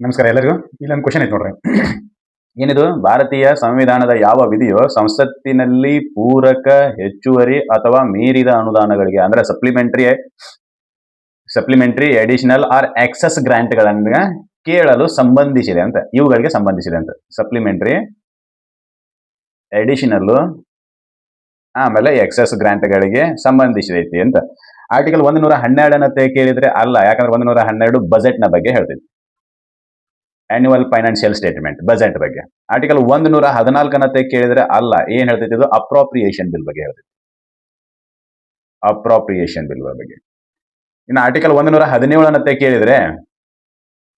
ನಮಸ್ಕಾರ ಎಲ್ಲರಿಗೂ. ಇಲ್ಲೊಂದು ಕ್ವಶನ್ ಐತೆ ನೋಡ್ರಿ. ಏನಿದು? ಭಾರತೀಯ ಸಂವಿಧಾನದ ಯಾವ ವಿಧಿಯು ಸಂಸತ್ತಿನಲ್ಲಿ ಪೂರಕ, ಹೆಚ್ಚುವರಿ ಅಥವಾ ಮೀರಿದ ಅನುದಾನಗಳಿಗೆ ಅಂದ್ರೆ ಸಪ್ಲಿಮೆಂಟರಿ, ಅಡಿಷನಲ್ ಆರ್ ಎಕ್ಸಸ್ ಗ್ರಾಂಟ್ಗಳನ್ನ ಕೇಳಲು ಸಂಬಂಧಿಸಿದೆ ಅಂತ, ಇವುಗಳಿಗೆ ಸಂಬಂಧಿಸಿದೆ ಅಂತ. ಸಪ್ಲಿಮೆಂಟರಿ, ಅಡಿಷನಲ್ ಆಮೇಲೆ ಎಕ್ಸಸ್ ಗ್ರಾಂಟ್ಗಳಿಗೆ ಸಂಬಂಧಿಸಿದೈತಿ ಅಂತ. ಆರ್ಟಿಕಲ್ 112 ಕೇಳಿದ್ರೆ ಅಲ್ಲ, ಯಾಕಂದ್ರೆ 112 ಬಜೆಟ್ ನ ಬಗ್ಗೆ ಹೇಳ್ತೈತಿ. ಆನ್ಯುವಲ್ ಫೈನಾನ್ಷಿಯಲ್ ಸ್ಟೇಟ್ಮೆಂಟ್, ಬಜೆಟ್ ಬಗ್ಗೆ. ಆರ್ಟಿಕಲ್ 114 ಕೇಳಿದ್ರೆ ಅಲ್ಲ, ಏನ್ ಹೇಳ್ತೈತಿ? ಇದು ಅಪ್ರೋಪ್ರಿಯೇಷನ್ ಬಿಲ್ ಬಗ್ಗೆ ಹೇಳ್ತೈತಿ. ಅಪ್ರೋಪ್ರಿಯೇಷನ್ ಬಿಲ್ ಬಗ್ಗೆ. ಇನ್ನು ಆರ್ಟಿಕಲ್ 117 ಕೇಳಿದ್ರೆ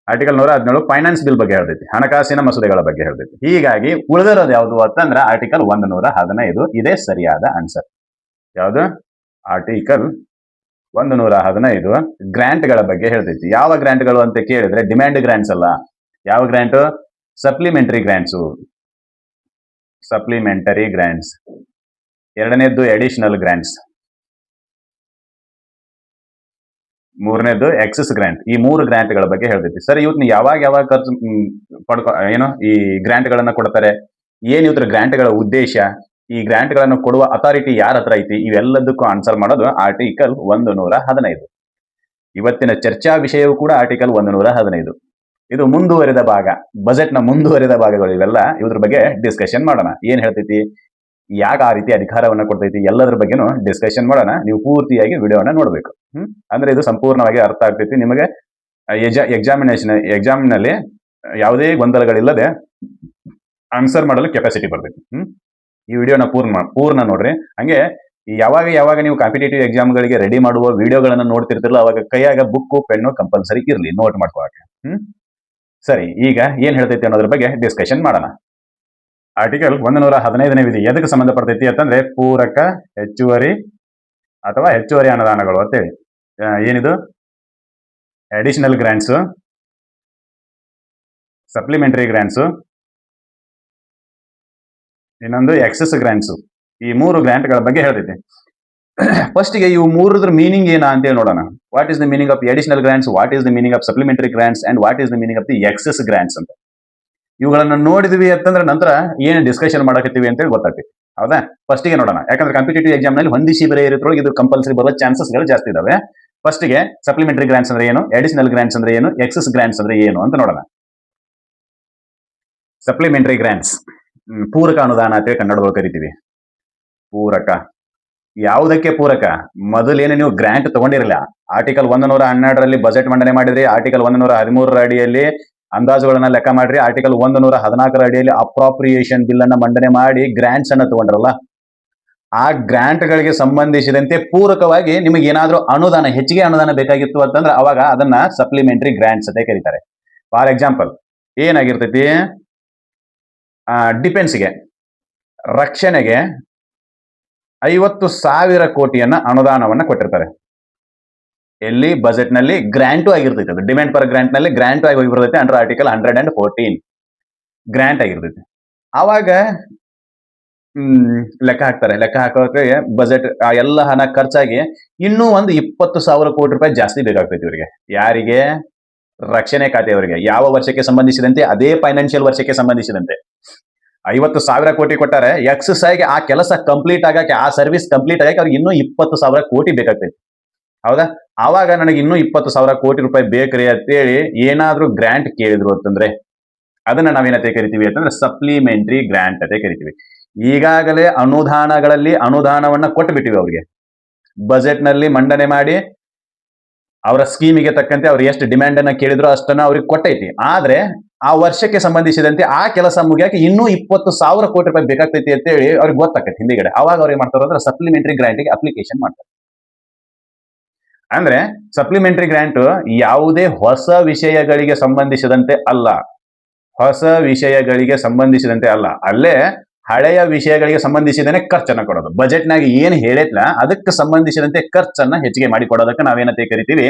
ಆರ್ಟಿಕಲ್ 117 ಫೈನಾನ್ಸ್ ಬಿಲ್ ಬಗ್ಗೆ ಹೇಳ್ತೈತಿ, ಹಣಕಾಸಿನ ಮಸೂದೆಗಳ ಬಗ್ಗೆ ಹೇಳ್ತೈತಿ. ಹೀಗಾಗಿ ಉಳಿದಿರೋದು ಯಾವುದು ಅಂತಂದ್ರೆ ಆರ್ಟಿಕಲ್ 115 ಇದೇ ಸರಿಯಾದ ಆನ್ಸರ್. ಯಾವುದು? ಆರ್ಟಿಕಲ್ 115 ಗ್ರಾಂಟ್ಗಳ ಬಗ್ಗೆ ಹೇಳ್ತೈತಿ. ಯಾವ ಗ್ರಾಂಟ್ಗಳು ಅಂತ ಕೇಳಿದ್ರೆ ಡಿಮ್ಯಾಂಡ್ ಗ್ರಾಂಟ್ಸ್ ಅಲ್ಲ. ಯಾವ grant? Supplementary grants. Supplementary grants. ಎರಡನೇದ್ದು ಅಡಿಷನಲ್ ಗ್ರಾಂಟ್ಸ್. ಮೂರನೇದ್ದು ಎಕ್ಸಸ್ ಗ್ರಾಂಟ್. ಈ ಮೂರು ಗ್ರಾಂಟ್ಗಳ ಬಗ್ಗೆ ಹೇಳ್ತೈತಿ. ಸರ್, ಇವತ್ತು ಯಾವಾಗ ಖರ್ಚು ಏನು ಈ ಗ್ರಾಂಟ್ ಗಳನ್ನ ಕೊಡ್ತಾರೆ? ಏನ್ ಇವತ್ತರ ಗ್ರಾಂಟ್ಗಳ ಉದ್ದೇಶ? ಈ ಗ್ರಾಂಟ್ ಗಳನ್ನು ಕೊಡುವ ಅಥಾರಿಟಿ ಯಾರ ಹತ್ರ ಐತಿ? ಇವೆಲ್ಲದಕ್ಕೂ ಆನ್ಸರ್ ಮಾಡೋದು ಆರ್ಟಿಕಲ್ 115. ಇವತ್ತಿನ ಚರ್ಚಾ ವಿಷಯವೂ ಕೂಡ ಆರ್ಟಿಕಲ್ 115. ಇದು ಮುಂದುವರೆದ ಭಾಗ, ಬಜೆಟ್ ನ ಮುಂದುವರೆದ ಭಾಗಗಳು ಇವೆಲ್ಲ. ಇದ್ರ ಬಗ್ಗೆ ಡಿಸ್ಕಷನ್ ಮಾಡೋಣ. ಏನ್ ಹೇಳ್ತೈತಿ, ಯಾಕೆ ಆ ರೀತಿ ಅಧಿಕಾರವನ್ನ ಕೊಡ್ತೈತಿ, ಎಲ್ಲದ್ರ ಬಗ್ಗೆನೂ ಡಿಸ್ಕಷನ್ ಮಾಡೋಣ. ನೀವು ವಿಡಿಯೋನ ನೋಡ್ಬೇಕು. ಅಂದ್ರೆ ಇದು ಸಂಪೂರ್ಣವಾಗಿ ಅರ್ಥ ಆಗ್ತೈತಿ ನಿಮಗೆ. ಎಕ್ಸಾಮ್ ನಲ್ಲಿ ಯಾವುದೇ ಗೊಂದಲಗಳಿಲ್ಲದೆ ಆನ್ಸರ್ ಮಾಡಲು ಕೆಪಾಸಿಟಿ ಬರ್ತೈತಿ. ಈ ವಿಡಿಯೋನ ಪೂರ್ಣ ನೋಡ್ರಿ. ಹಂಗೆ ಯಾವಾಗ ನೀವು ಕಾಂಪಿಟೇಟಿವ್ ಎಕ್ಸಾಮ್ಗಳಿಗೆ ರೆಡಿ ಮಾಡುವ ವಿಡಿಯೋಗಳನ್ನ ನೋಡ್ತಿರ್ತಿರಲ್ಲ, ಅವಾಗ ಕೈಯಾಗ ಬುಕ್ ಪೆನ್ನು ಕಂಪಲ್ಸರಿ ಇರ್ಲಿ, ನೋಟ್ ಮಾಡ್ಕೊಳಕ್ಕೆ. ಸರಿ, ಈಗ ಏನ್ ಹೇಳ್ತೈತಿ ಅನ್ನೋದ್ರ ಬಗ್ಗೆ ಡಿಸ್ಕಷನ್ ಮಾಡೋಣ. ಆರ್ಟಿಕಲ್ 115ನೇ ವಿಧಿ ಎದಕ್ಕೆ ಸಂಬಂಧಪಡ್ತೈತಿ ಅಂತಂದ್ರೆ ಪೂರಕ, ಹೆಚ್ಚುವರಿ ಅಥವಾ ಹೆಚ್ಚುವರಿ ಅನುದಾನಗಳು ಅಂತೇಳಿ. ಏನಿದು? ಅಡಿಷನಲ್ ಗ್ರಾಂಟ್ಸ್, ಸಪ್ಲಿಮೆಂಟರಿ ಗ್ರಾಂಟ್ಸ್, ಇನ್ನೊಂದು ಎಕ್ಸಸ್ ಗ್ರಾಂಟ್ಸ್. ಈ ಮೂರು ಗ್ರಾಂಟ್ಗಳ ಬಗ್ಗೆ ಹೇಳ್ತೈತಿ. ಫಸ್ಟ್ ಗೆ ಇವು ಮೂರದ್ರ ಮೀನಿಂಗ್ ಏನ ಅಂತೇಳಿ ನೋಡೋಣ. What is the meaning of additional grants, what is the meaning of supplementary grants and what is the meaning of the excess grants ಅಂತ. ಇವುಗಳನ್ನ ನೋಡಿದ್ವಿ ಅಂತಂದ್ರೆ ನಂತರ ಏನ್ ಡಿಸ್ಕಷನ್ ಮಾಡಕತ್ತೀವಿ ಅಂತೇಳಿ ಗೊತ್ತಾಗ್ತೈತಿ. ಹೌದಾ? ಫಸ್ಟ್ ಗೆ ನೋಡೋಣ. ಯಾಕಂದ್ರೆ ಕಾಂಪಿಟೇಟಿವ್ ಎಕ್ಸಾಮ್ ನಲ್ಲಿ ಹೊಂದಿಸಿ ಬೇರೆ ಇರೋದ್ರೊಳಗೆ ಇದು ಕಂಪಲ್ಸರಿ ಬರುವ ಚಾನ್ಸಸ್ ಗಳು ಜಾಸ್ತಿ ಇದಾವೆ. ಫಸ್ಟ್ ಗೆ ಸಪ್ಲಿಮೆಂಟರಿ ಗ್ರಾಂಟ್ಸ್ ಅಂದ್ರೆ ಏನು, ಅಡಿಷನಲ್ ಗ್ರಾಂಟ್ಸ್ ಅಂದ್ರೆ ಏನು, ಎಕ್ಸಸ್ ಗ್ರಾಂಟ್ಸ್ ಅಂದ್ರೆ ಏನು ಅಂತ ನೋಡೋಣ. ಸಪ್ಲಿಮೆಂಟರಿ ಗ್ರಾಂಟ್ಸ್, ಪೂರಕ ಅನುದಾನ ಅಂತೇಳಿ ಕನ್ನಡದೊಳಗೆ ಕರಿತೀವಿ. ಪೂರಕ. ಯಾವುದಕ್ಕೆ ಪೂರಕ? ಮೊದಲೇನು ನೀವು ಗ್ರಾಂಟ್ ತಗೊಂಡಿರಲಿಲ್ಲ. ಆರ್ಟಿಕಲ್ 112ರಲ್ಲಿ ಬಜೆಟ್ ಮಂಡನೆ ಮಾಡಿದ್ರಿ. ಆರ್ಟಿಕಲ್ 113 ಅಡಿಯಲ್ಲಿ ಅಂದಾಜುಗಳನ್ನ ಲೆಕ್ಕ ಮಾಡ್ರಿ. ಆರ್ಟಿಕಲ್ 114 ಅಡಿಯಲ್ಲಿ ಅಪ್ರಾಪ್ರಿಯೇಷನ್ ಬಿಲ್ ಅನ್ನ ಮಂಡನೆ ಮಾಡಿ ಗ್ರಾಂಟ್ಸ್ ಅನ್ನ ತಗೊಂಡ್ರಲ್ಲ, ಆ ಗ್ರಾಂಟ್ ಗಳಿಗೆ ಸಂಬಂಧಿಸಿದಂತೆ ಪೂರಕವಾಗಿ ನಿಮಗೆ ಏನಾದ್ರೂ ಅನುದಾನ, ಹೆಚ್ಚಿಗೆ ಅನುದಾನ ಬೇಕಾಗಿತ್ತು ಅಂತಂದ್ರೆ ಅವಾಗ ಅದನ್ನ ಸಪ್ಲಿಮೆಂಟರಿ ಗ್ರಾಂಟ್ಸ್ ಅಂತ ಕರೀತಾರೆ. For example ಏನಾಗಿರ್ತೈತಿ? ಡಿಫೆನ್ಸ್ಗೆ, ರಕ್ಷಣೆಗೆ 50,000 ಕೋಟಿಯನ್ನ ಅನುದಾನವನ್ನ ಕೊಟ್ಟಿರ್ತಾರೆ. ಎಲ್ಲಿ? ಬಜೆಟ್ ನಲ್ಲಿ ಗ್ರಾಂಟು ಆಗಿರ್ತೈತಿ. ಅದು ಡಿಮ್ಯಾಂಡ್ ಪರ್ ಗ್ರಾಂಟ್ ನಲ್ಲಿ ಗ್ರಾಂಟು ಆಗಿ ಹೋಗಿ ಬರ್ತೈತಿ. ಅಂಡರ್ ಆರ್ಟಿಕಲ್ 114 ಗ್ರಾಂಟ್ ಆಗಿರ್ತೈತಿ. ಆವಾಗ ಲೆಕ್ಕ ಹಾಕ್ತಾರೆ. ಲೆಕ್ಕ ಹಾಕೋಕೆ ಬಜೆಟ್ ಎಲ್ಲ ಹಣ ಖರ್ಚಾಗಿ ಇನ್ನೂ ಒಂದು 20,000 ಕೋಟಿ ರೂಪಾಯಿ ಜಾಸ್ತಿ ಬೇಕಾಗ್ತೈತಿ ಇವರಿಗೆ. ಯಾರಿಗೆ? ರಕ್ಷಣೆ ಖಾತೆಯವರಿಗೆ. ಯಾವ ವರ್ಷಕ್ಕೆ ಸಂಬಂಧಿಸಿದಂತೆ? ಅದೇ ಫೈನಾನ್ಷಿಯಲ್ ವರ್ಷಕ್ಕೆ ಸಂಬಂಧಿಸಿದಂತೆ 50,000 ಕೋಟಿ ಕೊಟ್ಟಾರೆ. ಎಕ್ಸಸ್ ಆಗಿ ಆ ಕೆಲಸ ಕಂಪ್ಲೀಟ್ ಆಗಕ್ಕೆ, ಆ ಸರ್ವಿಸ್ ಕಂಪ್ಲೀಟ್ ಆಗಕ್ಕೆ ಅವ್ರಿಗೆ ಇನ್ನೂ 20,000 ಕೋಟಿ ಬೇಕಾಗ್ತೈತಿ. ಹೌದಾ? ಆವಾಗ ನನಗೆ ಇನ್ನೂ 20,000 ಕೋಟಿ ರೂಪಾಯಿ ಬೇಕ್ರಿ ಅಂತೇಳಿ ಏನಾದ್ರೂ ಗ್ರಾಂಟ್ ಕೇಳಿದ್ರು ಅಂತಂದ್ರೆ ಅದನ್ನ ನಾವೇನಂತ ಕರಿತೀವಿ ಅಂತಂದ್ರೆ ಸಪ್ಲಿಮೆಂಟರಿ ಗ್ರಾಂಟ್ ಅಂತ ಕರಿತೀವಿ. ಈಗಾಗಲೇ ಅನುದಾನಗಳಲ್ಲಿ ಅನುದಾನವನ್ನ ಕೊಟ್ಟು ಬಿಟ್ಟಿವಿ ಅವ್ರಿಗೆ. ಬಜೆಟ್ ನಲ್ಲಿ ಮಂಡನೆ ಮಾಡಿ ಅವರ ಸ್ಕೀಮಿಗೆ ತಕ್ಕಂತೆ ಅವ್ರು ಎಷ್ಟು ಡಿಮ್ಯಾಂಡ್ ಅನ್ನ ಕೇಳಿದ್ರು ಅಷ್ಟನ್ನ ಅವ್ರಿಗೆ ಕೊಟ್ಟೈತಿ. ಆದ್ರೆ ಆ ವರ್ಷಕ್ಕೆ ಸಂಬಂಧಿಸಿದಂತೆ ಆ ಕೆಲಸ ಮುಗಿಯಕ್ಕೆ ಇನ್ನೂ 20,000 ಕೋಟಿ ರೂಪಾಯಿ ಬೇಕಾಗ್ತೈತಿ ಅಂತೇಳಿ ಅವ್ರಿಗೆ ಗೊತ್ತಾಗತ್ತೆ ಹಿಂದಿಗಡೆ. ಅವಾಗ ಅವ್ರು ಏನ್ ಮಾಡ್ತಾರೆ ಅಂದ್ರೆ ಸಪ್ಲಿಮೆಂಟರಿ ಗ್ರಾಂಟ್ಗೆ ಅಪ್ಲಿಕೇಶನ್ ಮಾಡ್ತಾರೆ. ಅಂದ್ರೆ ಸಪ್ಲಿಮೆಂಟರಿ ಗ್ರಾಂಟ್ ಯಾವುದೇ ಹೊಸ ವಿಷಯಗಳಿಗೆ ಸಂಬಂಧಿಸಿದಂತೆ ಅಲ್ಲ. ಹೊಸ ವಿಷಯಗಳಿಗೆ ಸಂಬಂಧಿಸಿದಂತೆ ಅಲ್ಲ, ಅಲ್ಲೇ ಹಳೆಯ ವಿಷಯಗಳಿಗೆ ಸಂಬಂಧಿಸಿದನೆ ಖರ್ಚನ್ನ ಕೊಡೋದು. ಬಜೆಟ್ನಾಗ ಏನ್ ಹೇಳೈತ್ಲ ಅದಕ್ಕೆ ಸಂಬಂಧಿಸಿದಂತೆ ಖರ್ಚನ್ನ ಹೆಚ್ಚಿಗೆ ಮಾಡಿ ಕೊಡೋದಕ್ಕೆ ನಾವೇನಂತ ಕರಿತೀವಿ?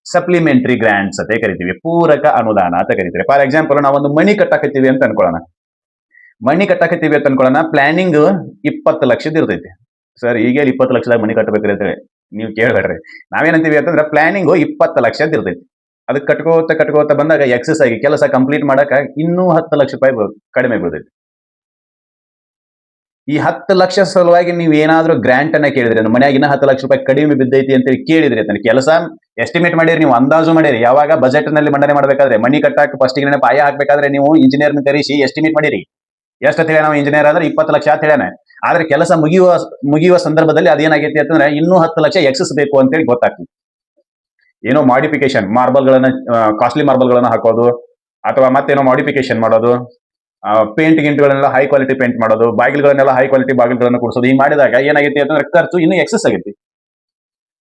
ಸಪ್ಲಿಮೆಂಟರಿ ಗ್ರಾಂಟ್ಸ್ ಅಂತ ಕರಿತೀವಿ. ಪೂರಕ ಅನುದಾನ ಅಂತ ಕರಿತೀವಿ. ಫಾರ್ ಎಕ್ಸಾಂಪಲ್ ನಾವೊಂದು ಮನಿ ಕಟ್ಟಾಕತ್ತೀವಿ ಅಂತ ಅನ್ಕೊಳ್ಳೋಣ. ಪ್ಲಾನಿಂಗ್ 20 ಲಕ್ಷದ ಇರ್ತೈತಿ. ಸರ್, ಈಗ 20 ಲಕ್ಷದಾಗ ಮನಿ ಕಟ್ಟಬೇಕ್ರಿ ಅಂತೇಳಿ ನೀವು ಕೇಳ್ಬೇಡ್ರಿ. ನಾವೇನಂತೀವಿ ಅಂತಂದ್ರೆ ಪ್ಲಾನಿಂಗ್ 20 ಲಕ್ಷದ ಇರ್ತೈತಿ. ಅದಕ್ಕೆ ಕಟ್ಕೋತ ಬಂದಾಗ ಎಕ್ಸಸ್ ಆಗಿ ಕೆಲಸ ಕಂಪ್ಲೀಟ್ ಮಾಡಕ ಇನ್ನೂ 10 ಲಕ್ಷ ರೂಪಾಯಿ ಕಡಿಮೆ ಬೀಳ್ತೈತಿ. ಈ 10 ಲಕ್ಷ ಸಲುವಾಗಿ ನೀವು ಏನಾದ್ರೂ ಗ್ರಾಂಟ್ ಅನ್ನ ಕೇಳಿದ್ರಿ, ಮನ್ಯಾಗ ಇನ್ನ 10 ಲಕ್ಷ ರೂಪಾಯಿ ಕಡಿಮೆ ಬಿದ್ದೈತಿ ಅಂತೇಳಿ ಕೇಳಿದ್ರಿ ಅಂತ ಕೆಲಸ ಎಸ್ಟಿಮೇಟ್ ಮಾಡಿರಿ, ನೀವು ಅಂದಾಜು ಮಾಡಿರಿ. ಯಾವಾಗ ಬಜೆಟ್ ನಲ್ಲಿ ಮಂಡನೆ ಮಾಡ್ಬೇಕಾದ್ರೆ ಮನಿ ಕಟ್ಟಾಕ ಫಸ್ಟ್ ಪಾಯ ಹಾಕ್ಬೇಕಾದ್ರೆ ನೀವು ಇಂಜಿನಿಯರ್ ಕರೆಸಿ ಎಸ್ಟಿಮೇಟ್ ಮಾಡಿರಿ. ಎಷ್ಟು ಅಂತ ಹೇಳಿ ನಾವು ಇಂಜಿನಿಯರ್ ಆದ್ರೆ 20 ಲಕ್ಷ ಅಂತ ಹೇಳ್ಯಾನ. ಆದ್ರೆ ಕೆಲಸ ಮುಗಿಯುವ ಸಂದರ್ಭದಲ್ಲಿ ಅದೇನಾಗೈತಿ ಅಂತಂದ್ರೆ ಇನ್ನೂ 10 ಲಕ್ಷ ಎಕ್ಸಸ್ ಬೇಕು ಅಂತೇಳಿ ಗೊತ್ತಾಗ್ತದೆ. ಏನೋ ಮಾಡಿಫಿಕೇಶನ್ ಕಾಸ್ಟ್ಲಿ ಮಾರ್ಬಲ್ ಗಳನ್ನ ಹಾಕೋದು, ಅಥವಾ ಮತ್ತೇನೋ ಮಾಡಿಫಿಕೇಶನ್ ಮಾಡೋದು, ಪೇಂಟ್ ಗಿಂಟ್ಗಳನ್ನೆಲ್ಲ ಹೈ ಕ್ವಾಲಿಟಿ ಪೇಂಟ್ ಮಾಡೋದು, ಬಾಗಿಲುಗಳನ್ನೆಲ್ಲ ಹೈ ಕ್ವಾಲಿಟಿ ಬಾಗಿಲುಗಳನ್ನ ಕೊಡಿಸೋದು. ಹಿಂಗ್ ಮಾಡಿದಾಗ ಏನಾಗೈತಿ ಅಂತಂದ್ರೆ ಖರ್ಚು ಇನ್ನೂ ಎಕ್ಸಸ್ ಆಗೈತಿ.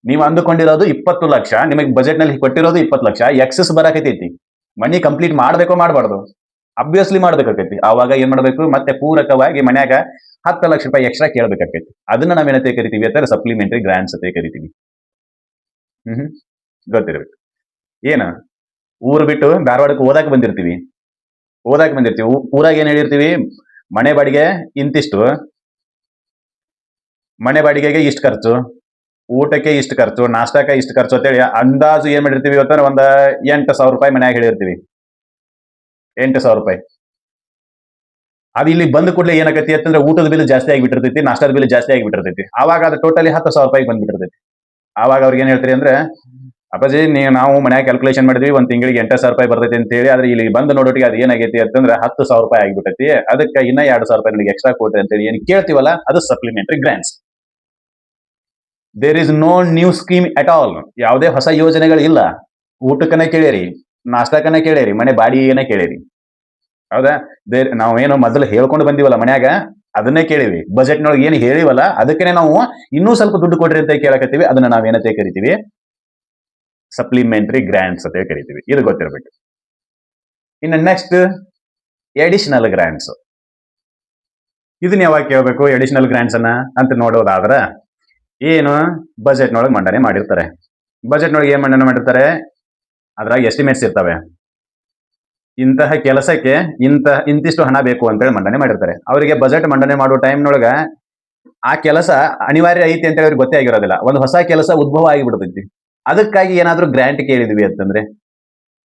ನೀವು ಅಂದುಕೊಂಡಿರೋದು 20 ಲಕ್ಷ, ನಿಮಗೆ ಬಜೆಟ್ ನಲ್ಲಿ ಕೊಟ್ಟಿರೋದು 20 ಲಕ್ಷ, ಎಕ್ಸಸ್ ಬರಾಕೈತಿ. ಮನಿ ಕಂಪ್ಲೀಟ್ ಮಾಡ್ಬೇಕೋ ಮಾಡಬಾರ್ದು? ಅಬ್ವಿಯಸ್ಲಿ ಮಾಡ್ಬೇಕಾಕೈತಿ. ಆವಾಗ ಏನ್ ಮಾಡ್ಬೇಕು, ಮತ್ತೆ ಪೂರಕವಾಗಿ ಮನ್ಯಾಗ 10 ಲಕ್ಷ ರೂಪಾಯಿ ಎಕ್ಸ್ಟ್ರಾ ಕೇಳ್ಬೇಕಾಕೈತಿ. ಅದನ್ನ ನಾವೇನಂತ ಕರಿತೀವಿ ಅಂತ ಸಪ್ಲಿಮೆಂಟರಿ ಗ್ರಾಂಟ್ಸ್ ಅಂತ ಕರಿತೀವಿ. ಗೊತ್ತಿರ್ಬೇಕು. ಏನ ಊರ್ ಬಿಟ್ಟು ಧಾರವಾಡಕ್ಕೆ ಓದಾಕ್ ಬಂದಿರ್ತೀವಿ. ಊರಾಗ ಏನ್ ಹೇಳಿರ್ತೀವಿ, ಮನೆ ಬಾಡಿಗೆ ಇಂತಿಷ್ಟು, ಮನೆ ಬಾಡಿಗೆಗೆ ಇಷ್ಟು ಖರ್ಚು, ಊಟಕ್ಕೆ ಇಷ್ಟು ಖರ್ಚು, ನಾಷ್ಟಕ್ಕೆ ಇಷ್ಟು ಖರ್ಚು ಅಂತೇಳಿ ಅಂದಾಜು ಏನ್ ಮಾಡಿರ್ತೀವಿ ಇವತ್ತಂದ್ರೆ ಒಂದ್ 8,000 ರೂಪಾಯಿ ಮನ್ಯಾಗ ಹೇಳಿರ್ತೀವಿ. 8,000 ರೂಪಾಯಿ. ಅದು ಇಲ್ಲಿ ಬಂದ ಕೂಡಲೇ ಏನಾಗತಿ ಅಂತಂದ್ರೆ ಊಟದ ಬಿಲ್ ಜಾಸ್ತಿ ಆಗಿಬಿಟ್ಟಿರ್ತೈತಿ, ನಾಷ್ಟದ ಬಿಲ್ ಜಾಸ್ತಿ ಆಗಿಬಿಟ್ಟಿರ್ತೈತಿ. ಆವಾಗ ಅದು ಟೋಟಲಿ 10,000 ರೂಪಾಯಿ ಬಂದ್ಬಿಟ್ಟಿರ್ತೈತಿ. ಆವಾಗ ಅವ್ರಿಗೆ ಏನ್ ಹೇಳ್ತೀರಿ ಅಂದ್ರೆ, ಅಪ್ಪಾಜಿ ನಾವು ಮನ್ಯಾಗ ಕ್ಯಾಲ್ಕುಲೇಷನ್ ಮಾಡಿದ್ವಿ ಒಂದ್ ತಿಂಗಳಿಗೆ 8,000 ರೂಪಾಯಿ ಬರ್ತೈತಿ ಅಂತ ಹೇಳಿ, ಆದ್ರೆ ಇಲ್ಲಿ ಬಂದು ನೋಡೋಟಿಗೆ ಅದು ಏನಾಗೈತಿ ಅಂತಂದ್ರೆ 10,000 ರೂಪಾಯಿ ಆಗಿಬಿಟ್ಟೈತಿ. ಅದಕ್ಕೆ ಇನ್ನ 2,000 ರೂಪಾಯಿ ನನಗೆ ಎಕ್ಸ್ಟ್ರಾ ಕೊಡ್ರಿ ಅಂತೇಳಿ ಏನ್ ಕೇಳ್ತೀವಲ್ಲ, ಅದು supplementary grants. There is no new scheme at all. ಯಾವುದೇ ಹೊಸ ಯೋಜನೆಗಳಿಲ್ಲ. ಊಟಕ್ಕನ್ನ ಕೇಳಿರಿ, ನಾಷ್ಟಕ್ಕನ್ನ ಕೇಳಿರಿ, ಮನೆ ಬಾಡಿಗೆನ ಕೇಳಿರಿ. ಹೌದಾ? ನಾವೇನೋ ಮೊದಲು ಹೇಳ್ಕೊಂಡು ಬಂದಿವಲ್ಲ ಮನ್ಯಾಗ, ಅದನ್ನೇ ಕೇಳಿವಿ. ಬಜೆಟ್ ನೊಳಗೆ ಏನು ಹೇಳಿವಲ್ಲ, ಅದಕ್ಕೆ ನಾವು ಇನ್ನೂ ಸ್ವಲ್ಪ ದುಡ್ಡು ಕೊಡ್ರಿ ಅಂತ ಕೇಳಕತ್ತೀವಿ. ಅದನ್ನ ನಾವೇನಂತ ಕರಿತೀವಿ, ಸಪ್ಲಿಮೆಂಟರಿ ಗ್ರಾಂಟ್ಸ್ ಅಂತ ಕರಿತೀವಿ. ಇದು ಗೊತ್ತಿರಬೇಕು. ಇನ್ನು ನೆಕ್ಸ್ಟ್ ಎಡಿಷನಲ್ ಗ್ರಾಂಟ್ಸ್. ಇದನ್ನ ಯಾವಾಗ ಕೇಳಬೇಕು ಎಡಿಷನಲ್ ಗ್ರಾಂಟ್ಸ್ ಅನ್ನ ಅಂತ ನೋಡೋದಾದ್ರ, ಏನು ಬಜೆಟ್ ನೊಳಗೆ ಮಂಡನೆ ಮಾಡಿರ್ತಾರೆ. ಬಜೆಟ್ ನೊಳಗೆ ಏನ್ ಮಂಡನೆ ಮಾಡಿರ್ತಾರೆ, ಅದ್ರಾಗ ಎಸ್ಟಿಮೇಟ್ಸ್ ಇರ್ತವೆ. ಇಂತಹ ಕೆಲಸಕ್ಕೆ ಇಂತಿಷ್ಟು ಹಣ ಬೇಕು ಅಂತೇಳಿ ಮಂಡನೆ ಮಾಡಿರ್ತಾರೆ. ಅವರಿಗೆ ಬಜೆಟ್ ಮಂಡನೆ ಮಾಡೋ ಟೈಮ್ನೊಳಗ ಆ ಕೆಲಸ ಅನಿವಾರ್ಯ ಐತಿ ಅಂತ ಹೇಳಿ ಗೊತ್ತೇ ಆಗಿರೋದಿಲ್ಲ. ಒಂದು ಹೊಸ ಕೆಲಸ ಉದ್ಭವ ಆಗಿಬಿಡ್ತೈತಿ. ಅದಕ್ಕಾಗಿ ಏನಾದ್ರೂ ಗ್ರಾಂಟ್ ಕೇಳಿದ್ವಿ ಅಂತಂದ್ರೆ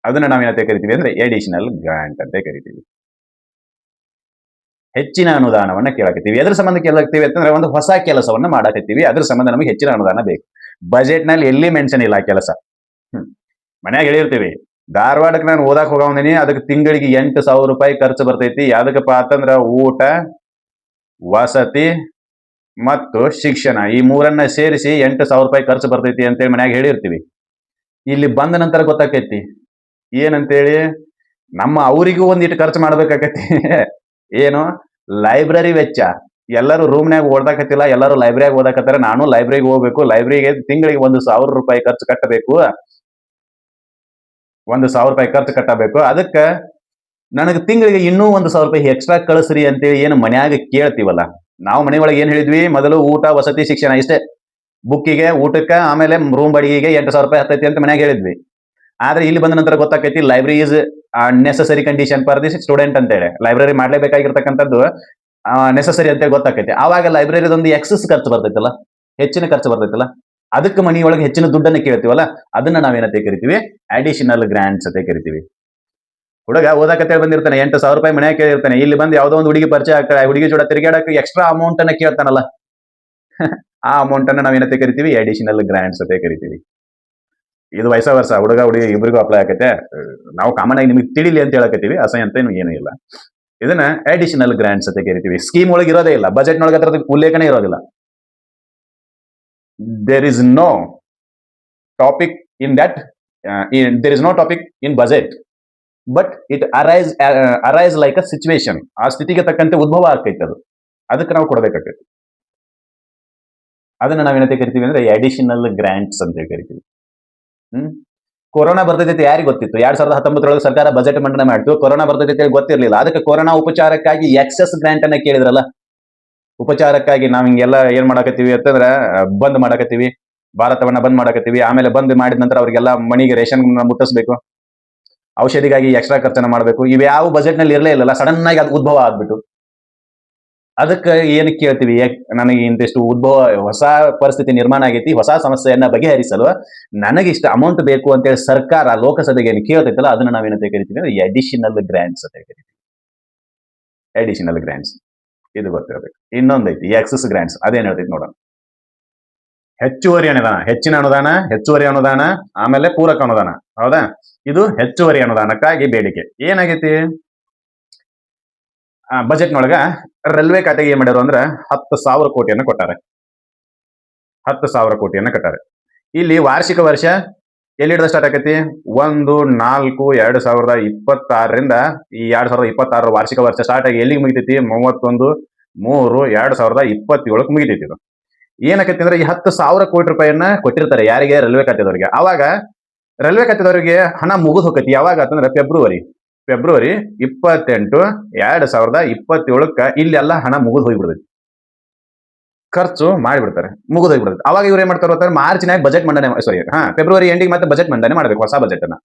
ಅದನ್ನ ನಾವೇನಂತ ಕರಿತೀವಿ ಅಂದ್ರೆ ಎಡಿಷನಲ್ ಗ್ರಾಂಟ್ ಅಂತ ಕರಿತೀವಿ. ಹೆಚ್ಚಿನ ಅನುದಾನವನ್ನ ಕೇಳಕತ್ತೀವಿ. ಎದ್ರ ಸಂಬಂಧ ಕೇಳಕತ್ತೀವಿ ಅಂತಂದ್ರೆ ಒಂದು ಹೊಸ ಕೆಲಸವನ್ನ ಮಾಡಕತ್ತೀವಿ, ಅದ್ರ ಸಂಬಂಧ ನಮಗೆ ಹೆಚ್ಚಿನ ಅನುದಾನ ಬೇಕು. ಬಜೆಟ್ ನಲ್ಲಿ ಎಲ್ಲಿ ಮೆನ್ಷನ್ ಇಲ್ಲ ಕೆಲಸ. ಮನ್ಯಾಗ ಹೇಳಿರ್ತೀವಿ, ಧಾರವಾಡಕ್ಕೆ ನಾನು ಓದಾಕ್ ಹೋಗವನಿ, ಅದಕ್ಕೆ ತಿಂಗಳಿಗೆ 8,000 ರೂಪಾಯಿ ಖರ್ಚು ಬರ್ತೈತಿ. ಯಾವ್ದಕ್ಕಪ್ಪ ಅಂತಂದ್ರ ಊಟ, ವಸತಿ ಮತ್ತು ಶಿಕ್ಷಣ, ಈ ಮೂರನ್ನ ಸೇರಿಸಿ 8,000 ರೂಪಾಯಿ ಖರ್ಚು ಬರ್ತೈತಿ ಅಂತೇಳಿ ಮನ್ಯಾಗ ಹೇಳಿರ್ತೀವಿ. ಇಲ್ಲಿ ಬಂದ ನಂತರ ಗೊತ್ತಾಕೈತಿ ಏನಂತೇಳಿ, ಅವರಿಗೂ ಒಂದಿಟ್ಟು ಖರ್ಚು ಮಾಡ್ಬೇಕಾಕೈತಿ. ಏನು, ಲೈಬ್ರರಿ ವೆಚ್ಚ. ಎಲ್ಲರೂ ರೂಮ್ನಾಗ ಓದಾಕತ್ತಿಲ್ಲ, ಎಲ್ಲರೂ ಲೈಬ್ರರಿಯಾಗ ಓದಾಕತ್ತಾರ. ನಾನು ಲೈಬ್ರರಿಗೆ ಹೋಗ್ಬೇಕು, ಲೈಬ್ರರಿಗೆ ತಿಂಗಳಿಗೆ 1,000 ರೂಪಾಯಿ ಖರ್ಚು ಕಟ್ಟಬೇಕು. 1,000 ರೂಪಾಯಿ ಖರ್ಚು ಕಟ್ಟಬೇಕು. ಅದಕ್ಕೆ ನನಗೆ ತಿಂಗಳಿಗೆ ಇನ್ನೂ 1,000 ರೂಪಾಯಿ ಎಕ್ಸ್ಟ್ರಾ ಕಳಿಸ್ರಿ ಅಂತೇಳಿ ಏನು ಮನ್ಯಾಗ ಕೇಳ್ತೀವಲ್ಲ. ನಾವು ಮನೆ ಒಳಗೆ ಏನ್ ಹೇಳಿದ್ವಿ, ಮೊದಲು ಊಟ, ವಸತಿ, ಶಿಕ್ಷಣ ಇಷ್ಟೇ. ಬುಕ್ಕಿಗೆ, ಊಟಕ್ಕೆ, ಆಮೇಲೆ ರೂಮ್ ಬಾಡಿಗೆಗೆ 8,000 ರೂಪಾಯಿ ಹತ್ತೈತಿ ಅಂತ ಮನ್ಯಾಗ ಹೇಳಿದ್ವಿ. ಆದ್ರೆ ಇಲ್ಲಿ ಬಂದ ನಂತರ ಗೊತ್ತಾಕೈತಿ, library is necessary condition for the student ಅಂತೇಳಿ. ಲೈಬ್ರರಿ ಮಾಡ್ಲೇಬೇಕಾಗಿರ್ತಕ್ಕಂಥದ್ದು ನೆಸೆಸರಿ ಅಂತೇಳಿ ಗೊತ್ತಾಕೈತಿ. ಆವಾಗ ಲೈಬ್ರರಿದೊಂದು ಎಕ್ಸಸ್ ಖರ್ಚು ಬರ್ತೈತಲ್ಲ, ಹೆಚ್ಚಿನ ಖರ್ಚು ಬರ್ತೈತಲ್ಲ, ಅದಕ್ಕೆ ಮನೆಯೊಳಗೆ ಹೆಚ್ಚಿನ ದುಡ್ಡನ್ನು ಕೇಳ್ತೀವಲ್ಲ, ಅದನ್ನ ನಾವೇನಂತ ಕರಿತೀವಿ, ಅಡಿಷನಲ್ ಗ್ರಾಂಟ್ಸ್ ಅಂತ ಕರಿತೀವಿ. ಹುಡುಗ ಓದಾಕತ್ತೇಳಿ ಬಂದಿರ್ತಾನೆ, 8,000 ರೂಪಾಯಿ ಮನ್ಯಾಗ ಕೇಳಿರ್ತಾನೆ. ಇಲ್ಲಿ ಬಂದು ಯಾವ್ದೋ ಒಂದು ಹುಡುಗಿ ಪರಿಚಯ ಆಗ್ತಾಳೆ, ಹುಡುಗಿ ಜೋಡ ತಿರುಗಾಡಕ್ಕೆ ಎಕ್ಸ್ಟ್ರಾ ಅಮೌಂಟ್ ಅನ್ನ ಕೇಳ್ತಾನಲ್ಲ, ಆ ಅಮೌಂಟ್ ಅನ್ನ ನಾವೇನಂತ ಕರಿತೀವಿ, ಅಡಿಷನಲ್ ಗ್ರಾಂಟ್ಸ್ ಅಂತ ಕರಿತೀವಿ. ಇದು ವಯಸ್ಸ ವರ್ಷ ಹುಡುಗ ಹುಡುಗಿ ಇಬ್ಬರಿಗೂ ಅಪ್ಲೈ ಆಗತ್ತೆ. ನಾವು ಕಾಮನ್ ಆಗಿ ನಿಮಗೆ ತಿಳಿಲಿ ಅಂತ ಹೇಳಕತ್ತೀವಿ, ಅಸಹ್ಯ ಅಂತ ಏನೂ ಇಲ್ಲ. ಇದನ್ನ ಅಡಿಷನಲ್ ಗ್ರಾಂಟ್ಸ್ ಅಂತ ಕರಿತೀವಿ. ಸ್ಕೀಮ್ ಒಳಗೆ ಇರೋದೇ ಇಲ್ಲ, ಬಜೆಟ್ ನೊಳಗೆ ಅದರ ಉಲ್ಲೇಖನೇ ಇರೋದಿಲ್ಲ. There is no topic in that, there is no topic in budget, but it arise like a situation. ಆ ಸ್ಥಿತಿಗೆ ತಕ್ಕಂತೆ ಉದ್ಭವ ಆಗ್ತೈತೆ ಅದು, ಅದಕ್ಕೆ ನಾವು ಕೊಡಬೇಕಾಗ್ತೈತಿ. ಅದನ್ನ ನಾವೇನಂತ ಕರಿತೀವಿ ಅಂದ್ರೆ ಅಡಿಷನಲ್ ಗ್ರಾಂಟ್ಸ್ ಅಂತ ಕರಿತೀವಿ. ಕೊರೋನಾ ಬರ್ತೈತೆ ಯಾರಿಗೆ ಗೊತ್ತಿತ್ತು? 2019 ಸರ್ಕಾರ ಬಜೆಟ್ ಮಂಡನೆ ಮಾಡ್ತು. ಕೊರೋನಾ ಬರ್ತೈತೆ ಗೊತ್ತಿರಲಿಲ್ಲ. ಅದಕ್ಕೆ ಕೊರೋನಾ ಉಪಚಾರಕ್ಕಾಗಿ ಎಕ್ಸೆಸ್ ಗ್ರಾಂಟ್ ಅನ್ನ ಕೇಳಿದ್ರಲ್ಲ. ಉಪಚಾರಕ್ಕಾಗಿ ನಾವ್ ಹಿಂಗೆಲ್ಲ ಏನ್ ಮಾಡಕತ್ತೀವಿ ಅಂತಂದ್ರ ಬಂದ್ ಮಾಡಕತ್ತೀವಿ, ಭಾರತವನ್ನ ಬಂದ್ ಮಾಡಕತ್ತೀವಿ. ಆಮೇಲೆ ಬಂದ್ ಮಾಡಿದ ನಂತರ ಅವ್ರಿಗೆಲ್ಲ ಮನಿಗೆ ರೇಷನ್ ಮುಟ್ಟಿಸ್ಬೇಕು, ಔಷಧಿಗಾಗಿ ಎಕ್ಸ್ಟ್ರಾ ಖರ್ಚನ್ನ ಮಾಡಬೇಕು. ಇವ್ಯಾವ ಬಜೆಟ್ ನಲ್ಲಿ ಇರಲೇ ಇಲ್ಲ. ಸಡನ್ ಆಗಿ ಅದು ಉದ್ಭವ ಆಗ್ಬಿಟ್ಟು ಅದಕ್ಕೆ ಏನು ಕೇಳ್ತೀವಿ, ನನಗೆ ಇಂತಿಷ್ಟು ಉದ್ಭವ ಹೊಸ ಪರಿಸ್ಥಿತಿ ನಿರ್ಮಾಣ ಆಗೈತಿ, ಹೊಸ ಸಮಸ್ಯೆಯನ್ನ ಬಗೆಹರಿಸಲು ನನಗೆ ಇಷ್ಟು ಅಮೌಂಟ್ ಬೇಕು ಅಂತೇಳಿ ಸರ್ಕಾರ ಲೋಕಸಭೆಗೆ ಏನು ಕೇಳ್ತೈತಲ್ಲ ಅದನ್ನ ನಾವೇನಂತ ಕರಿತೀವಿ ಅಂದ್ರೆ ಎಡಿಷನಲ್ ಗ್ರಾಂಟ್ಸ್ ಅಂತ ಕರಿತೀವಿ. ಎಡಿಷನಲ್ ಗ್ರಾಂಟ್ಸ್ ಇದು ಗೊತ್ತಿರಬೇಕು. ಇನ್ನೊಂದೈತಿ ಎಕ್ಸಸ್ ಗ್ರಾಂಟ್ಸ್, ಅದೇನ್ ಹೇಳ್ತೈತಿ ನೋಡೋಣ. ಹೆಚ್ಚುವರಿ ಅನುದಾನ, ಹೆಚ್ಚಿನ ಅನುದಾನ, ಹೆಚ್ಚುವರಿ ಅನುದಾನ, ಆಮೇಲೆ ಪೂರಕ ಅನುದಾನ. ಹೌದಾ? ಇದು ಹೆಚ್ಚುವರಿ ಅನುದಾನಕ್ಕಾಗಿ ಬೇಡಿಕೆ. ಏನಾಗೈತಿ ಬಜೆಟ್ನೊಳಗ ರೈಲ್ವೆ ಖಾತೆಗೆ ಏನ್ ಮಾಡ್ಯಾರ ಅಂದ್ರ 10,000 ಕೋಟಿಯನ್ನ ಕೊಟ್ಟಾರೆ. 10,000 ಕೋಟಿಯನ್ನ ಕಟ್ಟಾರೆ. ಇಲ್ಲಿ ವಾರ್ಷಿಕ ವರ್ಷ ಎಲ್ಲಿ ಹಿಡಿದ ಸ್ಟಾರ್ಟ್ ಆಕೈತಿ? 1/4/2026ರಿಂದ ಈ 2026 ವಾರ್ಷಿಕ ವರ್ಷ ಸ್ಟಾರ್ಟ್ ಆಗಿ ಎಲ್ಲಿಗೆ ಮುಗಿತೈತಿ? 31/3/2027 ಮುಗಿತೈತಿ. ಇದು ಏನಾಕೈತಿ ಅಂದ್ರೆ ಈ 10,000 ಕೋಟಿ ರೂಪಾಯಿಯನ್ನ ಕೊಟ್ಟಿರ್ತಾರೆ ಯಾರಿಗೆ? ರೈಲ್ವೆ ಖಾತೆದವರಿಗೆ. ಅವಾಗ ರೈಲ್ವೆ ಖಾತೆದವರಿಗೆ ಹಣ ಮುಗಿದು ಹೋಗತಿ ಯಾವಾಗ ಅಂತಂದ್ರೆ ಫೆಬ್ರವರಿ 28 2027 ಇಲ್ಲೆಲ್ಲ ಹಣ ಮುಗಿದು ಹೋಗ್ಬಿಡ್ತೈತಿ, ಖರ್ಚು ಮಾಡಿಬಿಡ್ತಾರೆ, ಮುಗಿದು ಹೋಗ್ಬಿಡ್ತೈತಿ. ಅವಾಗ ಇವ್ರು ಏನ್ ಮಾಡ್ತಾರೆ ಅಂತಂದ್ರೆ ಮಾರ್ಚ್ನಾಗ ಬಜೆಟ್ ಮಂಡನೆ, ಫೆಬ್ರವರಿ ಎಂಡಿಗೆ ಮತ್ತೆ ಬಜೆಟ್ ಮಂಡನೆ ಮಾಡ್ಬೇಕು, ಹೊಸ ಬಜೆಟ್ ಅನ್ನ.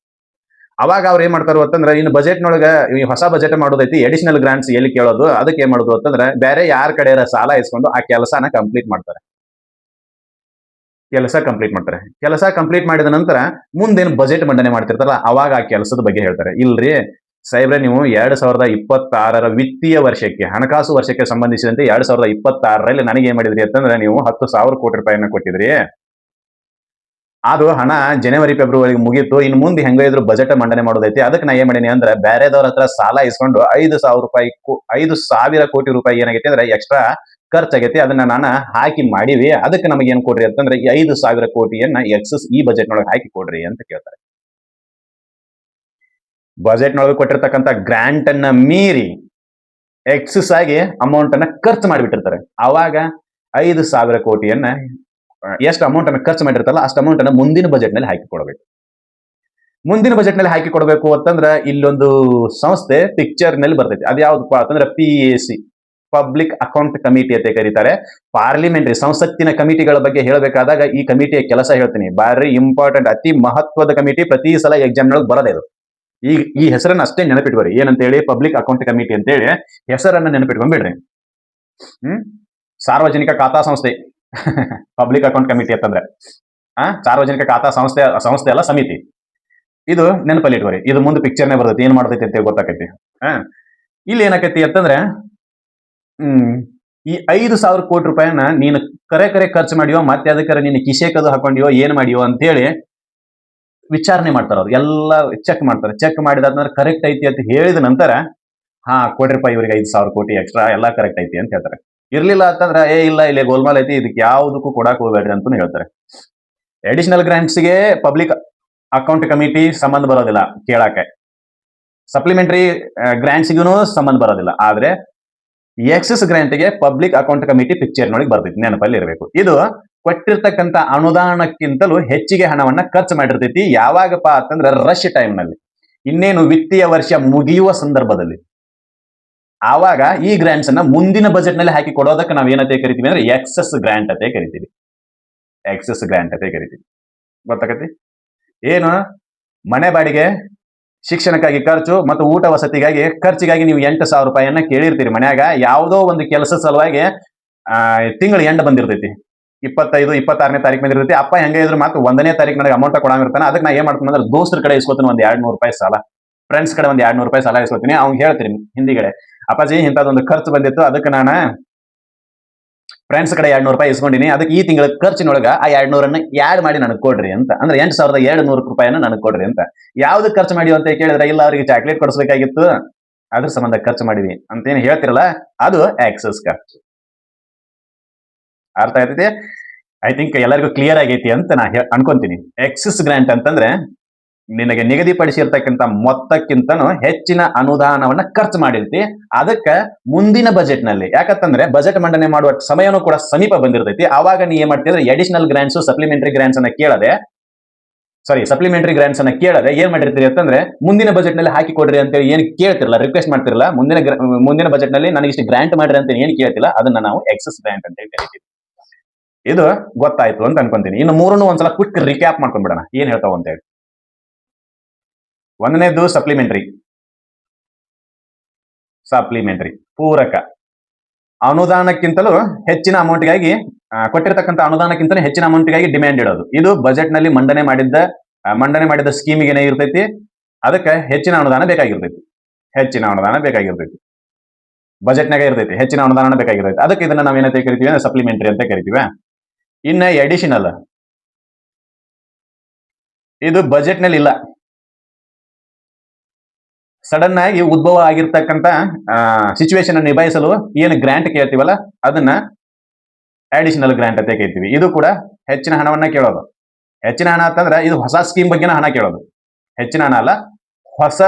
ಅವಾಗ ಅವ್ರು ಏನ್ ಮಾಡ್ತಾರೋ ಅಂತಂದ್ರೆ ಇನ್ನು ಬಜೆಟ್ನೊಳಗ ಈ ಹೊಸ ಬಜೆಟ್ ಮಾಡೋದೈತಿ, ಎಡಿಷನಲ್ ಗ್ರಾಂಟ್ಸ್ ಎಲ್ಲಿ ಕೇಳೋದು, ಅದಕ್ಕೆ ಏನ್ ಮಾಡೋದು ಅಂತಂದ್ರೆ ಬೇರೆ ಯಾರ ಕಡೆ ಸಾಲ ಇಸ್ಕೊಂಡು ಆ ಕೆಲಸನ ಕಂಪ್ಲೀಟ್ ಮಾಡ್ತಾರೆ. ಕೆಲಸ ಕಂಪ್ಲೀಟ್ ಮಾಡಿದ ನಂತರ ಮುಂದೇನು ಬಜೆಟ್ ಮಂಡನೆ ಮಾಡ್ತಿರ್ತಾರಲ್ಲ ಅವಾಗ ಆ ಕೆಲಸದ ಬಗ್ಗೆ ಹೇಳ್ತಾರೆ. ಇಲ್ರಿ ಸಾಹೇಬ್ರೆ, ನೀವು 2026 ವಿತ್ತೀಯ ವರ್ಷಕ್ಕೆ, ಹಣಕಾಸು ವರ್ಷಕ್ಕೆ ಸಂಬಂಧಿಸಿದಂತೆ 2026ರಲ್ಲಿ ನನಗೆ ಏನ್ ಮಾಡಿದ್ರಿ ಅಂತಂದ್ರೆ ನೀವು 10,000 ಕೋಟಿ ರೂಪಾಯಿಯನ್ನ ಕೊಟ್ಟಿದ್ರಿ. ಅದು ಹಣ ಜನವರಿ ಫೆಬ್ರವರಿಗೆ ಮುಗೀತು. ಇನ್ನು ಮುಂದೆ ಹೆಂಗ ಇದ್ರು ಬಜೆಟ್ ಮಂಡನೆ ಮಾಡೋದೈತಿ. ಅದಕ್ಕೆ ನಾ ಏನ್ ಮಾಡೀನಿ ಅಂದ್ರೆ ಬೇರೆದವ್ರ ಹತ್ರ ಸಾಲ ಇಸ್ಕೊಂಡು 5,000 ಕೋಟಿ ರೂಪಾಯಿ ಏನಾಗೈತಿ ಅಂದ್ರೆ ಎಕ್ಸ್ಟ್ರಾ ಖರ್ಚಾಗೈತಿ. ಅದನ್ನ ನಾನು ಹಾಕಿ ಮಾಡಿವಿ. ಅದಕ್ಕೆ ನಮಗೆ ಏನ್ ಕೊಡ್ರಿ ಅಂತಂದ್ರೆ 5,000 ಕೋಟಿಯನ್ನ ಎಕ್ಸಸ್ ಈ ಬಜೆಟ್ನೊಳಗೆ ಹಾಕಿ ಕೊಡ್ರಿ ಅಂತ ಕೇಳ್ತಾರೆ. ಬಜೆಟ್ನೊಳಗೆ ಕೊಟ್ಟಿರ್ತಕ್ಕಂಥ ಗ್ರಾಂಟ್ ಅನ್ನ ಮೀರಿ ಎಕ್ಸಸ್ ಆಗಿ ಅಮೌಂಟ್ ಅನ್ನ ಖರ್ಚು ಮಾಡಿಬಿಟ್ಟಿರ್ತಾರೆ. ಅವಾಗ 5,000 ಕೋಟಿಯನ್ನ ಎಷ್ಟು ಅಮೌಂಟ್ ಅನ್ನ ಖರ್ಚು ಮಾಡಿರ್ತಾರಲ್ಲ ಅಷ್ಟು ಅಮೌಂಟ್ ಅನ್ನ ಮುಂದಿನ ಬಜೆಟ್ ನಲ್ಲಿ ಹಾಕಿ ಕೊಡಬೇಕು. ಮುಂದಿನ ಬಜೆಟ್ ನಲ್ಲಿ ಹಾಕಿ ಕೊಡಬೇಕು ಅಂತಂದ್ರೆ ಇಲ್ಲೊಂದು ಸಂಸ್ಥೆ ಪಿಕ್ಚರ್ ನಲ್ಲಿ ಬರ್ತೈತಿ. ಅದು ಯಾವ್ದಪ್ಪ ಅಂತಂದ್ರೆ PAC, ಪಬ್ಲಿಕ್ ಅಕೌಂಟ್ ಕಮಿಟಿ ಅಂತ ಕರೀತಾರೆ. ಪಾರ್ಲಿಮೆಂಟರಿ ಸಂಸತ್ತಿನ ಕಮಿಟಿಗಳ ಬಗ್ಗೆ ಹೇಳಬೇಕಾದಾಗ ಈ ಕಮಿಟಿಯ ಕೆಲಸ ಹೇಳ್ತೀನಿ. ಬಾರಿ ಇಂಪಾರ್ಟೆಂಟ್, ಅತಿ ಮಹತ್ವದ ಕಮಿಟಿ. ಪ್ರತಿ ಸಲ ಎಕ್ಸಾಮ್ ನೊಳಗೆ ಬರೋದೇ ಇದು. ಈ ಹೆಸರನ್ನ ಅಷ್ಟೇ ನೆನಪಿಟ್ಕೊರಿ. ಏನಂತೇಳಿ? ಪಬ್ಲಿಕ್ ಅಕೌಂಟ್ ಕಮಿಟಿ ಅಂತೇಳಿ ಹೆಸರನ್ನ ನೆನಪಿಟ್ಕೊಂಡ್ಬಿಡ್ರಿ. ಸಾರ್ವಜನಿಕ ಖಾತಾ ಸಂಸ್ಥೆ ಪಬ್ಲಿಕ್ ಅಕೌಂಟ್ ಕಮಿಟಿ ಅಂತಂದ್ರೆ ಸಾರ್ವಜನಿಕ ಖಾತಾ ಸಂಸ್ಥೆ ಅಲ್ಲ, ಸಮಿತಿ. ಇದು ನೆನಪಲ್ಲಿ ಇಟ್ಕೊರಿ. ಇದು ಮುಂದೆ ಪಿಕ್ಚರ್ನೇ ಬರ್ತೈತಿ, ಏನ್ ಮಾಡ್ತೈತಿ ಅಂತ ಗೊತ್ತಾಕೈತಿ. ಇಲ್ಲಿ ಏನಾಕೈತಿ ಅಂತಂದ್ರೆ ಈ 5,000 ಕೋಟಿ ರೂಪಾಯಿನ ನೀನು ಕರೆ ಖರ್ಚು ಮಾಡಿಯೋ ಮತ್ತೆ ಅದಕ್ಕೆ ನೀನು ಕಿಸೆಕದು ಹಾಕೊಂಡಿಯೋ ಏನ್ ಮಾಡಿಯೋ ಅಂತೇಳಿ ವಿಚಾರಣೆ ಮಾಡ್ತಾರ. ಅವ್ರು ಎಲ್ಲ ಚೆಕ್ ಮಾಡ್ತಾರೆ. ಚೆಕ್ ಮಾಡಿದಾದ್ಮೇಲೆ ಕರೆಕ್ಟ್ ಐತಿ ಅಂತ ಹೇಳಿದ ನಂತರ ಕೊಡ್ರಿಪ್ಪ ಇವರಿಗೆ 5,000 ಕೋಟಿ ಎಕ್ಸ್ಟ್ರಾ, ಎಲ್ಲ ಕರೆಕ್ಟ್ ಐತಿ ಅಂತ ಹೇಳ್ತಾರೆ. ಇರ್ಲಿಲ್ಲ ಅಂತಂದ್ರೆ ಇಲ್ಲ ಇಲ್ಲಿ ಗೋಲ್ಮಾಲ್ ಐತಿ, ಇದಕ್ಕೆ ಯಾವ್ದಕ್ಕೂ ಕೊಡಕ್ ಹೋಗ್ಬೇಡ್ರಿ ಅಂತ ಹೇಳ್ತಾರೆ. ಅಡಿಷನಲ್ ಗ್ರಾಂಟ್ಸ್ಗೆ ಪಬ್ಲಿಕ್ ಅಕೌಂಟ್ ಕಮಿಟಿ ಸಂಬಂಧ ಬರೋದಿಲ್ಲ ಕೇಳಕ್ಕೆ, ಸಪ್ಲಿಮೆಂಟರಿ ಗ್ರಾಂಟ್ಸ್ಗೂ ಸಂಬಂಧ ಬರೋದಿಲ್ಲ. ಆದ್ರೆ ಎಕ್ಸಸ್ ಗ್ರಾಂಟ್ಗೆ ಪಬ್ಲಿಕ್ ಅಕೌಂಟ್ ಕಮಿಟಿ ಪಿಕ್ಚರ್ ನೊಳಗೆ ಬರ್ತೈತಿ, ನೆನಪಲ್ಲಿ ಇರಬೇಕು. ಇದು ಕೊಟ್ಟಿರ್ತಕ್ಕಂಥ ಅನುದಾನಕ್ಕಿಂತಲೂ ಹೆಚ್ಚಿಗೆ ಹಣವನ್ನ ಖರ್ಚು ಮಾಡಿರ್ತೈತಿ. ಯಾವಾಗಪ್ಪ ಅಂತಂದ್ರೆ ರಶ್ ಟೈಮ್ ನಲ್ಲಿ, ಇನ್ನೇನು ವಿತ್ತೀಯ ವರ್ಷ ಮುಗಿಯುವ ಸಂದರ್ಭದಲ್ಲಿ. ಆವಾಗ ಈ ಗ್ರಾಂಟ್ಸ್ ಅನ್ನ ಮುಂದಿನ ಬಜೆಟ್ ನಲ್ಲಿ ಹಾಕಿ ಕೊಡೋದಕ್ಕೆ ನಾವ್ ಏನಂತ ಕರಿತೀವಿ ಅಂದ್ರೆ ಎಕ್ಸಸ್ ಗ್ರಾಂಟ್ ಅಂತ ಕರಿತೀವಿ. ಎಕ್ಸಸ್ ಗ್ರಾಂಟ್ ಅಂತ ಕರಿತೀವಿ. ಗೊತ್ತಾಗತ್ತಿ? ಏನು ಮನೆ ಬಾಡಿಗೆ, ಶಿಕ್ಷಣಕ್ಕಾಗಿ ಖರ್ಚು ಮತ್ತು ಊಟ ವಸತಿಗಾಗಿ ಖರ್ಚಿಗಾಗಿ ನೀವು 8,000 ರೂಪಾಯಿಯನ್ನ ಕೇಳಿರ್ತೀರಿ ಮನ್ಯಾಗ. ಯಾವುದೋ ಒಂದು ಕೆಲಸ ಸಲುವಾಗಿ ತಿಂಗಳ ಎಂಡ್ ಬಂದಿರ್ತೈತಿ, 25-26ನೇ ತಾರೀಕು ಬಂದಿರ್ತೈತಿ. ಅಪ್ಪ ಹೆಂಗ ಇದ್ರು ಮತ್ತೆ 1ನೇ ತಾರೀಕು ನನಗೆ ಅಮೌಂಟ್ ಕೊಡಂಗಿರ್ತಾನೆ. ಅದಕ್ಕೆ ನಾ ಏನ್ ಮಾಡ್ತೀನಿ ಅಂದ್ರೆ ದೋಸ್ತರ ಕಡೆ ಇಸ್ಕೊತೀನಿ ಒಂದು 200 ರೂಪಾಯಿ ಸಾಲ, ಫ್ರೆಂಡ್ಸ್ ಕಡೆ ಒಂದು 200 ರೂಪಾಯಿ ಸಾಲ ಇಸ್ಕೊತೀನಿ. ಅವ್ನು ಹೇಳ್ತೀನಿ ಹಿಂದಿಗಡೆ, ಅಪ್ಪಾಜಿ ಇಂಥದ್ದೊಂದು ಖರ್ಚು ಬಂದಿತ್ತು, ಅದಕ್ಕೆ ನಾನು ಫ್ರೆಂಡ್ಸ್ ಕಡೆ 200 ರೂಪಾಯಿ ಇಸ್ಕೊಂಡಿನಿ, ಅದಕ್ಕೆ ಈ ತಿಂಗಳ ಖರ್ಚಿನೊಳಗ ಆ 200 ಆಡ್ ಮಾಡಿ ನನಗೆ ಕೊಡ್ರಿ ಅಂತ. ಅಂದ್ರೆ 8,200 ರೂಪಾಯಿನ ನನಗೆ ಕೊಡ್ರಿ ಅಂತ. ಯಾವ್ದು ಖರ್ಚು ಮಾಡಿ ಅಂತ ಕೇಳಿದ್ರೆ ಇಲ್ಲ ಅವರಿಗೆ ಚಾಕ್ಲೇಟ್ ಕೊಡಿಸ್ಬೇಕಾಗಿತ್ತು, ಅದ್ರ ಸಂಬಂಧ ಖರ್ಚು ಮಾಡಿದ್ವಿ ಅಂತ ಏನ್ ಹೇಳ್ತಿರಲ್ಲ, ಅದು ಎಕ್ಸಸ್ ಖರ್ಚು. ಅರ್ಥ ಆಗ್ತೈತಿ? ಐ ಥಿಂಕ್ ಎಲ್ಲರಿಗೂ ಕ್ಲಿಯರ್ ಆಗೈತಿ ಅಂತ ನಾ ಅನ್ಕೊಂತೀನಿ. ಎಕ್ಸಸ್ ಗ್ರಾಂಟ್ ಅಂತಂದ್ರೆ ನಿನಗೆ ನಿಗದಿಪಡಿಸಿರ್ತಕ್ಕಂಥ ಮೊತ್ತಕ್ಕಿಂತನೂ ಹೆಚ್ಚಿನ ಅನುದಾನವನ್ನ ಖರ್ಚು ಮಾಡಿರ್ತಿ. ಅದಕ್ಕೆ ಮುಂದಿನ ಬಜೆಟ್ ನಲ್ಲಿ, ಯಾಕಂತಂದ್ರೆ ಬಜೆಟ್ ಮಂಡನೆ ಮಾಡುವ ಸಮಯನೂ ಕೂಡ ಸಮೀಪ ಬಂದಿರ್ತೈತಿ. ಆವಾಗ ನೀ ಏನ್ ಮಾಡ್ತಿದ್ರೆ ಎಡಿಷನಲ್ ಗ್ರಾಂಟ್ಸ್, ಸಪ್ಲಿಮೆಂಟರಿ ಗ್ರಾಂಟ್ಸ್ ಅನ್ನ ಕೇಳದೆ ಏನ್ ಮಾಡಿರ್ತೀರಿ ಅಂತಂದ್ರೆ ಮುಂದಿನ ಬಜೆಟ್ ನಲ್ಲಿ ಹಾಕಿ ಕೊಡ್ರಿ ಅಂತೇಳಿ ಏನ್ ಕೇಳ್ತಿರಲ್ಲ, ರಿಕ್ವೆಸ್ಟ್ ಮಾಡ್ತಿರಲ್ಲ. ಮುಂದಿನ ಬಜೆಟ್ ನಲ್ಲಿ ನನಗೆ ಇಷ್ಟು ಗ್ರಾಂಟ್ ಮಾಡ್ರಿ ಅಂತ ಏನ್ ಕೇಳ್ತಿಲ್ಲ, ಅದನ್ನ ನಾವು ಎಕ್ಸಸ್ ಗ್ರಾಂಟ್ ಅಂತ ಕರಿತೀವಿ. ಇದು ಗೊತ್ತಾಯ್ತು ಅಂತ ಅನ್ಕೊಂತೀನಿ. ಇನ್ನು ಮೂರನ್ನು ಒಂದ್ಸಲ ಕ್ವಿಕ್ ರಿಕ್ಯಾಪ್ ಮಾಡ್ಕೊಂಡ್ಬಿಡೋಣ, ಏನ್ ಹೇಳ್ತಾವ ಅಂತ ಹೇಳಿ. ಒಂದನೇದು ಸಪ್ಲಿಮೆಂಟರಿ, ಪೂರಕ. ಅನುದಾನಕ್ಕಿಂತಲೂ ಹೆಚ್ಚಿನ ಅಮೌಂಟ್ಗಾಗಿ ಕೊಟ್ಟಿರ್ತಕ್ಕಂಥ ಅನುದಾನಕ್ಕಿಂತಲೂ ಹೆಚ್ಚಿನ ಅಮೌಂಟ್ಗಾಗಿ ಡಿಮ್ಯಾಂಡ್ ಇಡೋದು. ಇದು ಬಜೆಟ್ ನಲ್ಲಿ ಮಂಡನೆ ಮಾಡಿದ ಸ್ಕೀಮಿಗೆ ಏನಾಗಿರ್ತೈತಿ, ಅದಕ್ಕೆ ಹೆಚ್ಚಿನ ಅನುದಾನ ಬೇಕಾಗಿರ್ತೈತಿ. ಬಜೆಟ್ನಾಗ ಇರ್ತೈತಿ, ಹೆಚ್ಚಿನ ಅನುದಾನ ಬೇಕಾಗಿರ್ತೈತಿ. ಅದಕ್ಕೆ ಇದನ್ನ ನಾವೇನಂತ ಕರಿತೀವಿ ಅಂದ್ರೆ ಸಪ್ಲಿಮೆಂಟರಿ ಅಂತ ಕರಿತೀವಿ. ಇನ್ನ ಅಡಿಷನಲ್, ಇದು ಬಜೆಟ್ ನಲ್ಲಿ ಇಲ್ಲ, ಸಡನ್ ಆಗಿ ಉದ್ಭವ ಆಗಿರ್ತಕ್ಕಂಥ ಸಿಚುವೇಶನ್ ನಿಭಾಯಿಸಲು ಏನು ಗ್ರಾಂಟ್ ಕೇಳ್ತೀವಲ್ಲ ಅದನ್ನ ಅಡಿಷನಲ್ ಗ್ರಾಂಟ್ ಅಂತ ಕೇಳ್ತೀವಿ. ಇದು ಕೂಡ ಹೆಚ್ಚಿನ ಹಣವನ್ನ ಕೇಳೋದು. ಹೆಚ್ಚಿನ ಹಣ ಅಂತಂದ್ರೆ ಇದು ಹೊಸ ಸ್ಕೀಮ್ ಬಗ್ಗೆ ಹಣ ಕೇಳೋದು. ಹೆಚ್ಚಿನ ಹಣ ಅಲ್ಲ, ಹೊಸ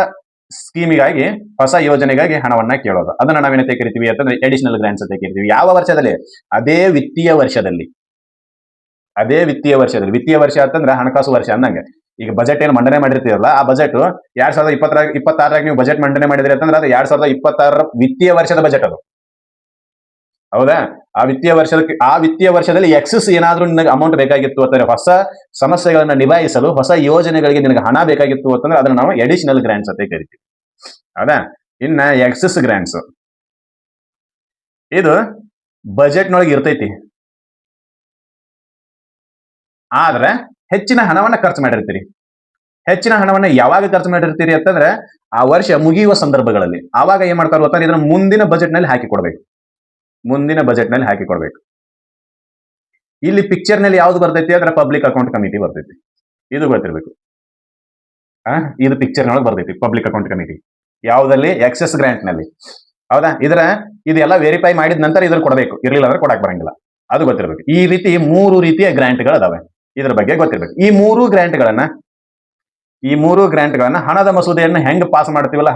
ಸ್ಕೀಮಿಗಾಗಿ, ಹೊಸ ಯೋಜನೆಗಾಗಿ ಹಣವನ್ನ ಕೇಳೋದು. ಅದನ್ನ ನಾವೇನಂತ ಕರಿತೀವಿ ಅಂತಂದ್ರೆ ಅಡಿಷನಲ್ ಗ್ರಾಂಟ್ಸ್ ಅಂತ ಕರಿತೀವಿ. ಯಾವ ವರ್ಷದಲ್ಲಿ? ಅದೇ ವಿತ್ತೀಯ ವರ್ಷದಲ್ಲಿ. ವಿತ್ತೀಯ ವರ್ಷ ಅಂತಂದ್ರೆ ಹಣಕಾಸು ವರ್ಷ ಅನ್ನಂಗೆ. ಈಗ ಬಜೆಟ್ ಏನು ಮಂಡನೆ ಮಾಡಿರ್ತೀರಲ್ಲ, ಆ ಬಜೆಟ್ 2026 ನೀವು ಬಜೆಟ್ ಮಂಡನೆ ಮಾಡಿದ್ರಿ ಅಂತಂದ್ರೆ ಅದು 2026 ವಿತ್ತೀಯ ವರ್ಷದ ಬಜೆಟ್ ಅದು. ಹೌದಾ? ಆ ವಿತ್ತೀಯ ವರ್ಷದಲ್ಲಿ ಎಕ್ಸಸ್ ಏನಾದ್ರೂ ನಿನಗೆ ಅಮೌಂಟ್ ಬೇಕಾಗಿತ್ತು ಅಂತಂದ್ರೆ, ಹೊಸ ಸಮಸ್ಯೆಗಳನ್ನ ನಿಭಾಯಿಸಲು ಹೊಸ ಯೋಜನೆಗಳಿಗೆ ನಿನಗೆ ಹಣ ಬೇಕಾಗಿತ್ತು ಅಂತಂದ್ರೆ ಅದನ್ನ ನಾವು ಅಡಿಷನಲ್ ಗ್ರಾಂಟ್ಸ್ ಅಂತ ಕರಿತೀವಿ. ಹೌದಾ? ಇನ್ನ ಎಕ್ಸಸ್ ಗ್ರಾಂಟ್ಸ್, ಇದು ಬಜೆಟ್ ನೊಳಗೆ ಇರ್ತೈತಿ, ಆದ್ರೆ ಹೆಚ್ಚಿನ ಹಣವನ್ನ ಖರ್ಚು ಮಾಡಿರ್ತೀರಿ. ಹೆಚ್ಚಿನ ಹಣವನ್ನ ಯಾವಾಗ ಖರ್ಚು ಮಾಡಿರ್ತೀರಿ ಅಂತಂದ್ರೆ ಆ ವರ್ಷ ಮುಗಿಯುವ ಸಂದರ್ಭಗಳಲ್ಲಿ. ಆವಾಗ ಏನ್ ಮಾಡ್ತಾರ ಅಂತಂದ್ರೆ ಇದನ್ನ ಮುಂದಿನ ಬಜೆಟ್ ನಲ್ಲಿ ಹಾಕಿ ಕೊಡ್ಬೇಕು. ಇಲ್ಲಿ ಪಿಕ್ಚರ್ ನಲ್ಲಿ ಯಾವ್ದು ಬರ್ತೈತಿ ಅಂದ್ರೆ ಪಬ್ಲಿಕ್ ಅಕೌಂಟ್ ಕಮಿಟಿ ಬರ್ತೈತಿ. ಇದು ಗೊತ್ತಿರ್ಬೇಕು. ಇದು ಪಿಕ್ಚರ್ ನೊಳಗೆ ಬರ್ತೈತಿ, ಪಬ್ಲಿಕ್ ಅಕೌಂಟ್ ಕಮಿಟಿ. ಯಾವ್ದಲ್ಲಿ? ಎಕ್ಸೆಸ್ ಗ್ರಾಂಟ್ ನಲ್ಲಿ. ಹೌದಾ? ಇದೆಲ್ಲ ವೆರಿಫೈ ಮಾಡಿದ ನಂತರ ಇದ್ರ ಕೊಡಬೇಕು, ಇರ್ಲಿಲ್ಲ ಅಂದ್ರೆ ಕೊಡಕ್ ಬರಂಗಿಲ್ಲ. ಅದು ಗೊತ್ತಿರ್ಬೇಕು. ಈ ರೀತಿ 3 ರೀತಿಯ ಗ್ರಾಂಟ್ಗಳು ಅದಾವೆ. ಇದ್ರ ಬಗ್ಗೆ ಗೊತ್ತಿರ್ಬೇಕು. ಈ ಮೂರು ಗ್ರಾಂಟ್ಗಳನ್ನ ಹಣದ ಮಸೂದೆಯನ್ನ ಹೆಂಗ್ ಪಾಸ್ ಮಾಡ್ತೀವಲ್ಲ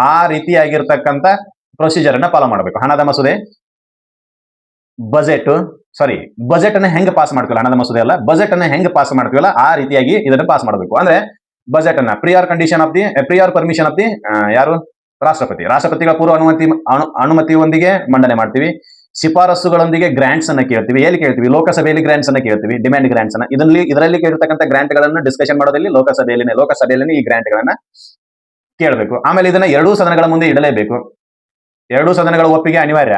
ಆ ರೀತಿಯಾಗಿರ್ತಕ್ಕಂಥ ಪ್ರೊಸೀಜರ್ ಅನ್ನ ಫಾಲೋ ಮಾಡಬೇಕು. ಹಣದ ಮಸೂದೆ ಬಜೆಟ್ ಅನ್ನ ಹೆಂಗ್ ಪಾಸ್ ಮಾಡ್ತೀವಲ್ಲ, ಹಣದ ಮಸೂದೆ ಅಲ್ಲ, ಬಜೆಟ್ ಅನ್ನ ಹೆಂಗ್ ಪಾಸ್ ಮಾಡ್ತೀವಲ್ಲ ಆ ರೀತಿಯಾಗಿ ಇದನ್ನ ಪಾಸ್ ಮಾಡಬೇಕು. ಅಂದ್ರೆ ಬಜೆಟ್ ಅನ್ನ ಪ್ರಿಯರ್ ಪರ್ಮಿಷನ್ ಆಫ್ ದಿ ಯಾರು? ರಾಷ್ಟ್ರಪತಿಗಳ ಪೂರ್ವ ಅನುಮತಿಯೊಂದಿಗೆ ಮಂಡನೆ ಮಾಡ್ತೀವಿ. ಶಿಫಾರಸುಗಳೊಂದಿಗೆ ಗ್ರಾಂಟ್ಸ್ ಅನ್ನ ಕೇಳ್ತೀವಿ. ಎಲ್ಲಿ ಕೇಳ್ತೀವಿ? ಲೋಕಸಭೆಯಲ್ಲಿ ಗ್ರಾಂಟ್ಸ್ ಅನ್ನ ಕೇಳ್ತೀವಿ, ಡಿಮ್ಯಾಂಡ್ ಗ್ರಾಂಟ್ಸ್ ಅನ್ನ. ಇದರಲ್ಲಿ ಕೇಳಿರ್ತಕ್ಕಂಥ ಗ್ರಾಂಟ್ ಗಳನ್ನು ಡಿಸ್ಕಷನ್ ಮಾಡೋದಲ್ಲಿ ಲೋಕಸಭೆಯಲ್ಲಿ ಈ ಗ್ರಾಂಟ್ ಗಳನ್ನ ಕೇಳಬೇಕು. ಆಮೇಲೆ ಇದನ್ನ 2 ಸದನಗಳ ಮುಂದೆ ಇಡಲೇಬೇಕು. 2 ಸದನಗಳ ಒಪ್ಪಿಗೆ ಅನಿವಾರ್ಯ.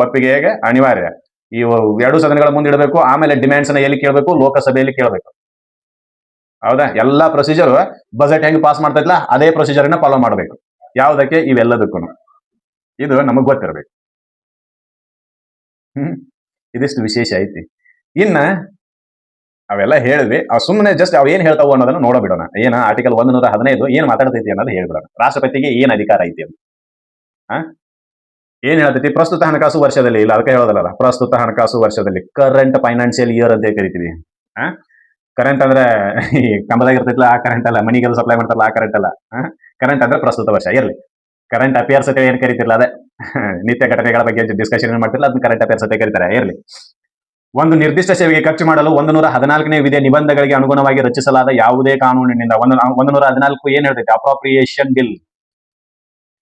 ಒಪ್ಪಿಗೆಗೆ ಅನಿವಾರ್ಯ. ಈ 2 ಸದನಗಳ ಮುಂದೆ ಇಡಬೇಕು. ಆಮೇಲೆ ಡಿಮ್ಯಾಂಡ್ಸ್ ಅನ್ನ ಎಲ್ಲಿ ಕೇಳಬೇಕು? ಲೋಕಸಭೆಯಲ್ಲಿ ಕೇಳಬೇಕು. ಹೌದಾ? ಎಲ್ಲಾ ಪ್ರೊಸೀಜರ್ ಬಜೆಟ್ ಹೆಂಗ್ ಪಾಸ್ ಮಾಡ್ತಾ ಇದ್ಲ ಅದೇ ಪ್ರೊಸೀಜರ್ ಅನ್ನ ಫಾಲೋ ಮಾಡಬೇಕು. ಯಾವುದಕ್ಕೆ? ಇವೆಲ್ಲದಕ್ಕೂ. ಇದು ನಮಗ್ ಗೊತ್ತಿರಬೇಕು. ಇದಿಷ್ಟು ವಿಶೇಷ ಐತಿ. ಇನ್ನ ಅವೆಲ್ಲ ಹೇಳಿದ್ವಿ, ಸುಮ್ಮನೆ ಜಸ್ಟ್ ಅವ್ ಏನ್ ಹೇಳ್ತಾವ ಅನ್ನೋದನ್ನ ನೋಡಬಿಡೋಣ. ಏನ ಆರ್ಟಿಕಲ್ 115 ಏನ್ ಮಾತಾಡ್ತೈತಿ ಅನ್ನೋದು ಹೇಳ್ಬಿಡೋಣ. ರಾಷ್ಟ್ರಪತಿಗೆ ಏನ್ ಅಧಿಕಾರ ಐತಿ ಅಂತ ಏನ್ ಹೇಳ್ತೈತಿ? ಪ್ರಸ್ತುತ ಹಣಕಾಸು ವರ್ಷದಲ್ಲಿ, ಇಲ್ಲ ಅದಕ್ಕೆ ಹೇಳೋದಲ್ಲ, ಪ್ರಸ್ತುತ ಹಣಕಾಸು ವರ್ಷದಲ್ಲಿ, ಕರೆಂಟ್ ಫೈನಾನ್ಷಿಯಲ್ ಇಯರ್ ಅಂತ ಕರಿತೀವಿ. ಕರೆಂಟ್ ಅಂದ್ರೆ ಈ ಕಂಬದಾಗ ಇರ್ತೈತಿಲ್ಲ ಆ ಕರೆಂಟ್ ಅಲ್ಲ, ಮನಿಗೆಲ್ಲ ಸಪ್ಲೈ ಮಾಡ್ತಾರಲ್ಲ ಆ ಕರೆಂಟ್ ಅಲ್ಲ. ಕರೆಂಟ್ ಅಂದ್ರೆ ಪ್ರಸ್ತುತ ವರ್ಷ ಇರ್ಲಿ. ಕರೆಂಟ್ ಅಫೇರ್ಸ್ ಅಂತ ಏನ್ ಕರಿತಿರಲ್ಲ ಅದೇ ನಿತ್ಯ ಘಟನೆಗಳ ಬಗ್ಗೆ ಡಿಸ್ಕಷನ್ ಮಾಡ್ತಿರಲ್ಲ ಅದನ್ನ ಕರೆಂಟ್ ಅಫೇರ್ಸ್ ಅಂತ ಕರೀತಾರೆ. ಇರ್ಲಿ. ಒಂದು ನಿರ್ದಿಷ್ಟ ಸೇವೆಗೆ ಖರ್ಚು ಮಾಡಲು 114ನೇ ವಿಧಿಯ ನಿಬಂಧಗಳಿಗೆ ಅನುಗುಣವಾಗಿ ರಚಿಸಲಾದ ಯಾವುದೇ ಕಾನೂನಿನಿಂದ 114 ಏನ್ ಹೇಳ್ತೈತಿ?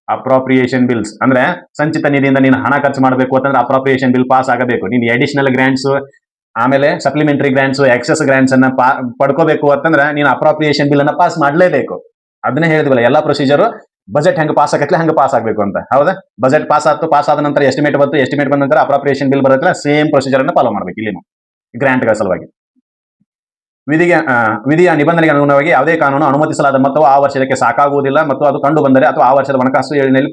ಅಪ್ರಾಪ್ರಿಯೇಷನ್ ಬಿಲ್ಸ್ ಅಂದ್ರೆ ಸಂಚಿತ ನಿಧಿಯಿಂದ ನೀನು ಹಣ ಖರ್ಚು ಮಾಡಬೇಕು ಅಂತಂದ್ರೆ ಅಪ್ರಾಪ್ರಿಯೇಷನ್ ಬಿಲ್ ಪಾಸ್ ಆಗಬೇಕು. ನೀನು ಅಡಿಷನಲ್ ಗ್ರಾಂಟ್ಸ್, ಆಮೇಲೆ ಸಪ್ಲಿಮೆಂಟರಿ ಗ್ರಾಂಟ್ಸ್, ಎಕ್ಸೆಸ್ ಗ್ರಾಂಟ್ಸ್ ಅನ್ನ ಪಡ್ಕೋಬೇಕು ಅಂತಂದ್ರೆ ನೀನು ಅಪ್ರಾಪ್ರಿಯೇಷನ್ ಬಿಲ್ ಅನ್ನ ಪಾಸ್ ಮಾಡಲೇಬೇಕು. ಅದನ್ನೇ ಹೇಳಿದ್ವಲ್ಲ, ಎಲ್ಲಾ ಪ್ರೊಸೀಜರ್ ಬಜೆಟ್ ಹೆಂಗ್ ಪಾಸ್ ಆಗತ್ತಲ್ಲ ಹಂಗ ಪಾಸ್ ಆಗ್ಬೇಕು ಅಂತ. ಹೌದಾ? ಬಜೆಟ್ ಪಾಸ್ ಆದ ನಂತರ ಎಸ್ಟಿಮೇಟ್ ಬಂದ ನಂತರ ಅಪ್ರಾಪ್ರಿಯೇಷನ್ ಬಿಲ್ ಬರುತ್ತಲ್ಲ, ಸೇಮ್ ಪ್ರೊಸೀಜರ್ ಅನ್ನ ಫಾಲೋ ಮಾಡ್ಬೇಕು ಇಲ್ಲಿ ಗ್ರಾಂಟ್ ಗಳ ಸಲುವಾಗಿ. ವಿಧಿಯ ನಿಬಂಧನೆಗೆ ಅನುಗುಣವಾಗಿ ಯಾವುದೇ ಕಾನೂನು ಅನುಮತಿಸಲಾದ ಮೊತ್ತವು ಆ ವರ್ಷಕ್ಕೆ ಸಾಕಾಗುವುದಿಲ್ಲ ಮತ್ತು ಅದು ಕಂಡು ಬಂದರೆ ಅಥವಾ ಆ ವರ್ಷದ ಹಣಕಾಸು ಯೋಜನೆಯಲ್ಲಿ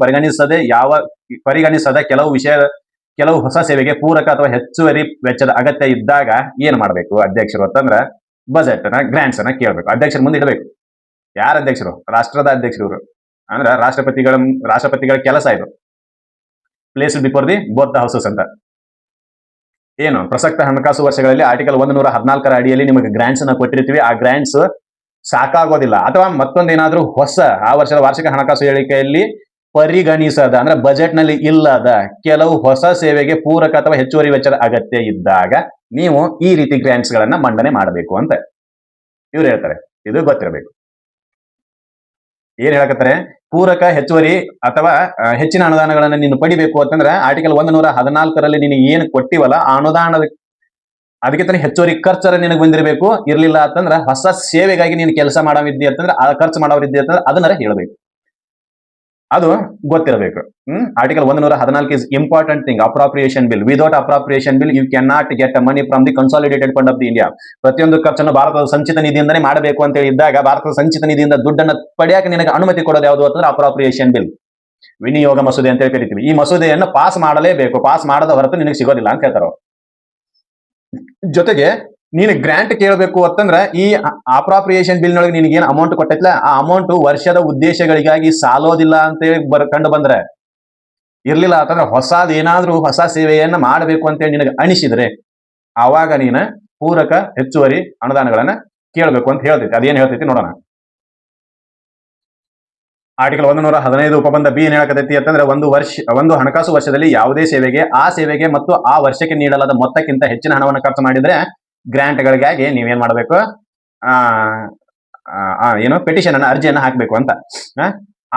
ಪರಿಗಣಿಸದ ಕೆಲವು ಹೊಸ ಸೇವೆಗೆ ಪೂರಕ ಅಥವಾ ಹೆಚ್ಚುವರಿ ವೆಚ್ಚದ ಅಗತ್ಯ ಇದ್ದಾಗ ಏನ್ ಮಾಡಬೇಕು ಅಧ್ಯಕ್ಷರು ಅಂತಂದ್ರ ಬಜೆಟ್ ಗ್ರಾಂಟ್ಸ್ ಅನ್ನ ಕೇಳಬೇಕು. ಅಧ್ಯಕ್ಷರ ಮುಂದೆ ಇಡಬೇಕು. ಯಾರ ಅಧ್ಯಕ್ಷರು? ರಾಷ್ಟ್ರದ ಅಧ್ಯಕ್ಷರು. ಅಂದ್ರೆ ರಾಷ್ಟ್ರಪತಿಗಳ ಕೆಲಸ ಇದು. Place before the both the houses ಅಂತ. ಏನು ಪ್ರಸಕ್ತ ಹಣಕಾಸು ವರ್ಷಗಳಲ್ಲಿ ಆರ್ಟಿಕಲ್ 114 ಅಡಿಯಲ್ಲಿ ನಿಮಗೆ ಗ್ರಾಂಟ್ಸ್ ಅನ್ನ ಕೊಟ್ಟಿರ್ತೀವಿ. ಆ ಗ್ರಾಂಟ್ಸ್ ಸಾಕಾಗೋದಿಲ್ಲ ಅಥವಾ ಮತ್ತೊಂದೇನಾದ್ರೂ ಹೊಸ ಆ ವರ್ಷದ ವಾರ್ಷಿಕ ಹಣಕಾಸು ಹೇಳಿಕೆಯಲ್ಲಿ ಪರಿಗಣಿಸದ ಅಂದ್ರೆ ಬಜೆಟ್ ನಲ್ಲಿ ಇಲ್ಲದ ಕೆಲವು ಹೊಸ ಸೇವೆಗೆ ಪೂರಕ ಅಥವಾ ಹೆಚ್ಚುವರಿ ವೆಚ್ಚದ ಅಗತ್ಯ ಇದ್ದಾಗ ನೀವು ಈ ರೀತಿ ಗ್ರಾಂಟ್ಸ್ ಗಳನ್ನ ಮಂಡನೆ ಮಾಡಬೇಕು ಅಂತ ಇವ್ರು ಹೇಳ್ತಾರೆ. ಇದು ಗೊತ್ತಿರಬೇಕು. ಏನ್ ಹೇಳಕತ್ತಾರೆ? ಪೂರಕ, ಹೆಚ್ಚುವರಿ ಅಥವಾ ಹೆಚ್ಚಿನ ಅನುದಾನಗಳನ್ನ ನೀನು ಪಡಿಬೇಕು ಅಂತಂದ್ರೆ ಆರ್ಟಿಕಲ್ 114 ನೀನು ಏನು ಕೊಟ್ಟಿವಲ್ಲ ಆ ಅನುದಾನದ ಅದಕ್ಕಿಂತ ಹೆಚ್ಚುವರಿ ಖರ್ಚರ ನಿನಗೆ ಬಂದಿರಬೇಕು. ಇರ್ಲಿಲ್ಲ ಅಂತಂದ್ರೆ ಹೊಸ ಸೇವೆಗಾಗಿ ನೀನು ಕೆಲಸ ಮಾಡೋವಿದ್ದಿ ಅಂತಂದ್ರೆ ಆ ಖರ್ಚು ಮಾಡೋರಿದ್ದಿ ಅಂತಂದ್ರೆ ಅದನ್ನ ಹೇಳಬೇಕು. ಅದು ಗೊತ್ತಿರಬೇಕು. Article 114 is important thing. Appropriation bill. Without appropriation bill you can not get money from the consolidated fund of the India. ಪ್ರತಿಯೊಂದು ಖರ್ಚನ್ನು ಭಾರತದ ಸಂಚಿತ ನಿಧಿಯಿಂದನೇ ಮಾಡಬೇಕು ಅಂತ ಇದ್ದಾಗ ಭಾರತದ ಸಂಚಿತ ನಿಧಿಯಿಂದ ದುಡ್ಡನ್ನು ಪಡೆಯಕ್ಕೆ ನಿನಗೆ ಅನುಮತಿ ಕೊಡೋದು ಯಾವುದು ಅಂತಂದ್ರೆ ಅಪ್ರಾಪ್ರಿಯೇಷನ್ ಬಿಲ್, ವಿನಿಯೋಗ ಮಸೂದೆ ಅಂತ ಕರಿತೀವಿ. ಈ ಮಸೂದೆಯನ್ನು ಪಾಸ್ ಮಾಡಲೇಬೇಕು. ಪಾಸ್ ಮಾಡದ ಹೊರತು ನಿನಗೆ ಸಿಗೋದಿಲ್ಲ ಅಂತ ಹೇಳ್ತಾರ. ಜೊತೆಗೆ ನೀನು ಗ್ರಾಂಟ್ ಕೇಳಬೇಕು ಅಂತಂದ್ರೆ ಈ ಅಪ್ರಾಪ್ರಿಯೇಷನ್ ಬಿಲ್ ನೊಳಗೆ ನಿನಗೆ ಏನು ಅಮೌಂಟ್ ಕೊಟ್ಟೈತಿಲ್ಲ ಆ ಅಮೌಂಟ್ ವರ್ಷದ ಉದ್ದೇಶಗಳಿಗಾಗಿ ಸಾಲೋದಿಲ್ಲ ಅಂತೇಳಿ ಕಂಡು ಬಂದ್ರೆ, ಇರ್ಲಿಲ್ಲ ಅಂತಂದ್ರೆ ಏನಾದ್ರೂ ಹೊಸ ಸೇವೆಯನ್ನ ಮಾಡಬೇಕು ಅಂತೇಳಿ ನಿನಗೆ ಅನಿಸಿದ್ರೆ ಆವಾಗ ನೀನು ಪೂರಕ ಹೆಚ್ಚುವರಿ ಅನುದಾನಗಳನ್ನ ಕೇಳಬೇಕು ಅಂತ ಹೇಳ್ತೈತಿ. ಅದೇನ್ ಹೇಳ್ತೈತಿ ನೋಡೋಣ. ಆರ್ಟಿಕಲ್ 115 ಉಪಬಂಧ ಬಿ ಏನ್ ಹೇಳಕತೈತಿ ಅಂತಂದ್ರೆ ಒಂದು ಹಣಕಾಸು ವರ್ಷದಲ್ಲಿ ಯಾವುದೇ ಸೇವೆಗೆ ಆ ಸೇವೆಗೆ ಮತ್ತು ಆ ವರ್ಷಕ್ಕೆ ನೀಡಲಾದ ಮೊತ್ತಕ್ಕಿಂತ ಹೆಚ್ಚಿನ ಹಣವನ್ನು ಖರ್ಚು ಮಾಡಿದ್ರೆ ಗ್ರಾಂಟ್ಗಳಿಗಾಗಿ ನೀವೇನ್ ಮಾಡಬೇಕು, ಏನು ಪೆಟಿಷನ್ ಅನ್ನ ಅರ್ಜಿಯನ್ನು ಹಾಕಬೇಕು ಅಂತ.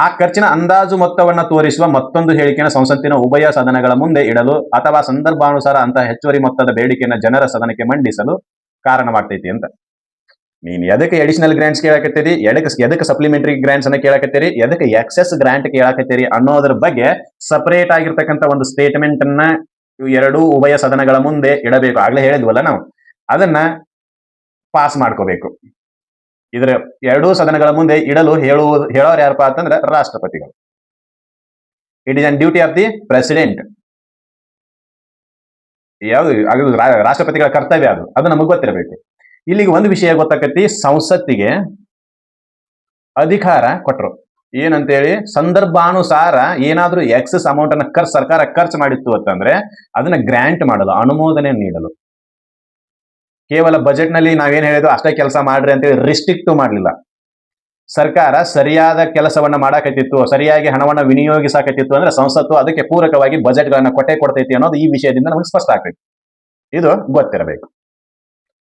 ಆ ಖರ್ಚಿನ ಅಂದಾಜು ಮೊತ್ತವನ್ನು ತೋರಿಸುವ ಮತ್ತೊಂದು ಹೇಳಿಕೆಯನ್ನು ಸಂಸತ್ತಿನ ಉಭಯ ಸದನಗಳ ಮುಂದೆ ಇಡಲು ಅಥವಾ ಸಂದರ್ಭಾನುಸಾರ ಅಂತ ಹೆಚ್ಚುವರಿ ಮೊತ್ತದ ಬೇಡಿಕೆಯನ್ನು ಜನರ ಸದನಕ್ಕೆ ಮಂಡಿಸಲು ಕಾರಣವಾಗ್ತೈತಿ ಅಂತ. ನೀನ್ ಎದಕ್ಕೆ ಅಡಿಷನಲ್ ಗ್ರಾಂಟ್ಸ್ ಕೇಳಕತ್ತೀರಿ, ಎದಕ್ಕೆ ಸಪ್ಲಿಮೆಂಟರಿ ಗ್ರಾಂಟ್ಸ್ ಅನ್ನ ಕೇಳಕತ್ತೀರಿ, ಎದಕ್ಕೆ ಎಕ್ಸೆಸ್ ಗ್ರಾಂಟ್ ಕೇಳಕತ್ತೀರಿ ಅನ್ನೋದ್ರ ಬಗ್ಗೆ ಸಪರೇಟ್ ಆಗಿರ್ತಕ್ಕಂಥ ಒಂದು ಸ್ಟೇಟ್ಮೆಂಟ್ ಅನ್ನ ಎರಡೂ ಉಭಯ ಸದನಗಳ ಮುಂದೆ ಇಡಬೇಕು. ಆಗ್ಲೇ ಹೇಳಿದ್ವಲ್ಲ ನಾವು, ಅದನ್ನ ಪಾಸ್ ಮಾಡ್ಕೋಬೇಕು. ಇದ್ರ ಎರಡೂ ಸದನಗಳ ಮುಂದೆ ಇಡಲು ಹೇಳೋರು ಯಾರಪ್ಪ ಅಂತಂದ್ರೆ ರಾಷ್ಟ್ರಪತಿಗಳು. It is an duty of the president. ಯಾವುದು ರಾಷ್ಟ್ರಪತಿಗಳ ಕರ್ತವ್ಯ ಅದು ನಮಗೆ ಗೊತ್ತಿರಬೇಕು. ಇಲ್ಲಿಗೆ ಒಂದು ವಿಷಯ ಗೊತ್ತಾಕತಿ, ಸಂಸತ್ತಿಗೆ ಅಧಿಕಾರ ಕೊಟ್ಟರು ಏನಂತೇಳಿ, ಸಂದರ್ಭಾನುಸಾರ ಏನಾದ್ರೂ ಎಕ್ಸೆಸ್ ಅಮೌಂಟ್ ಅನ್ನ ಸರ್ಕಾರ ಖರ್ಚು ಮಾಡಿತ್ತು ಅಂತಂದ್ರೆ ಅದನ್ನ ಗ್ರಾಂಟ್ ಮಾಡಲು, ಅನುಮೋದನೆ ನೀಡಲು. ಕೇವಲ ಬಜೆಟ್ ನಲ್ಲಿ ನಾವೇನ್ ಹೇಳಿದ್ವು ಅಷ್ಟೇ ಕೆಲಸ ಮಾಡ್ರಿ ಅಂತೇಳಿ ರಿಸ್ಟ್ರಿಕ್ಟ್ ಮಾಡಲಿಲ್ಲ. ಸರ್ಕಾರ ಸರಿಯಾದ ಕೆಲಸವನ್ನ ಮಾಡಾಕತ್ತಿತ್ತು, ಸರಿಯಾಗಿ ಹಣವನ್ನ ವಿನಿಯೋಗಿಸಾಕತ್ತಿತ್ತು ಅಂದ್ರೆ ಸಂಸತ್ತು ಅದಕ್ಕೆ ಪೂರಕವಾಗಿ ಬಜೆಟ್ ಗಳನ್ನ ಕೊಟ್ಟೈತಿ ಅನ್ನೋದು ಈ ವಿಷಯದಿಂದ ನಮಗೆ ಸ್ಪಷ್ಟ ಆಗ್ತೈತಿ. ಇದು ಗೊತ್ತಿರಬೇಕು.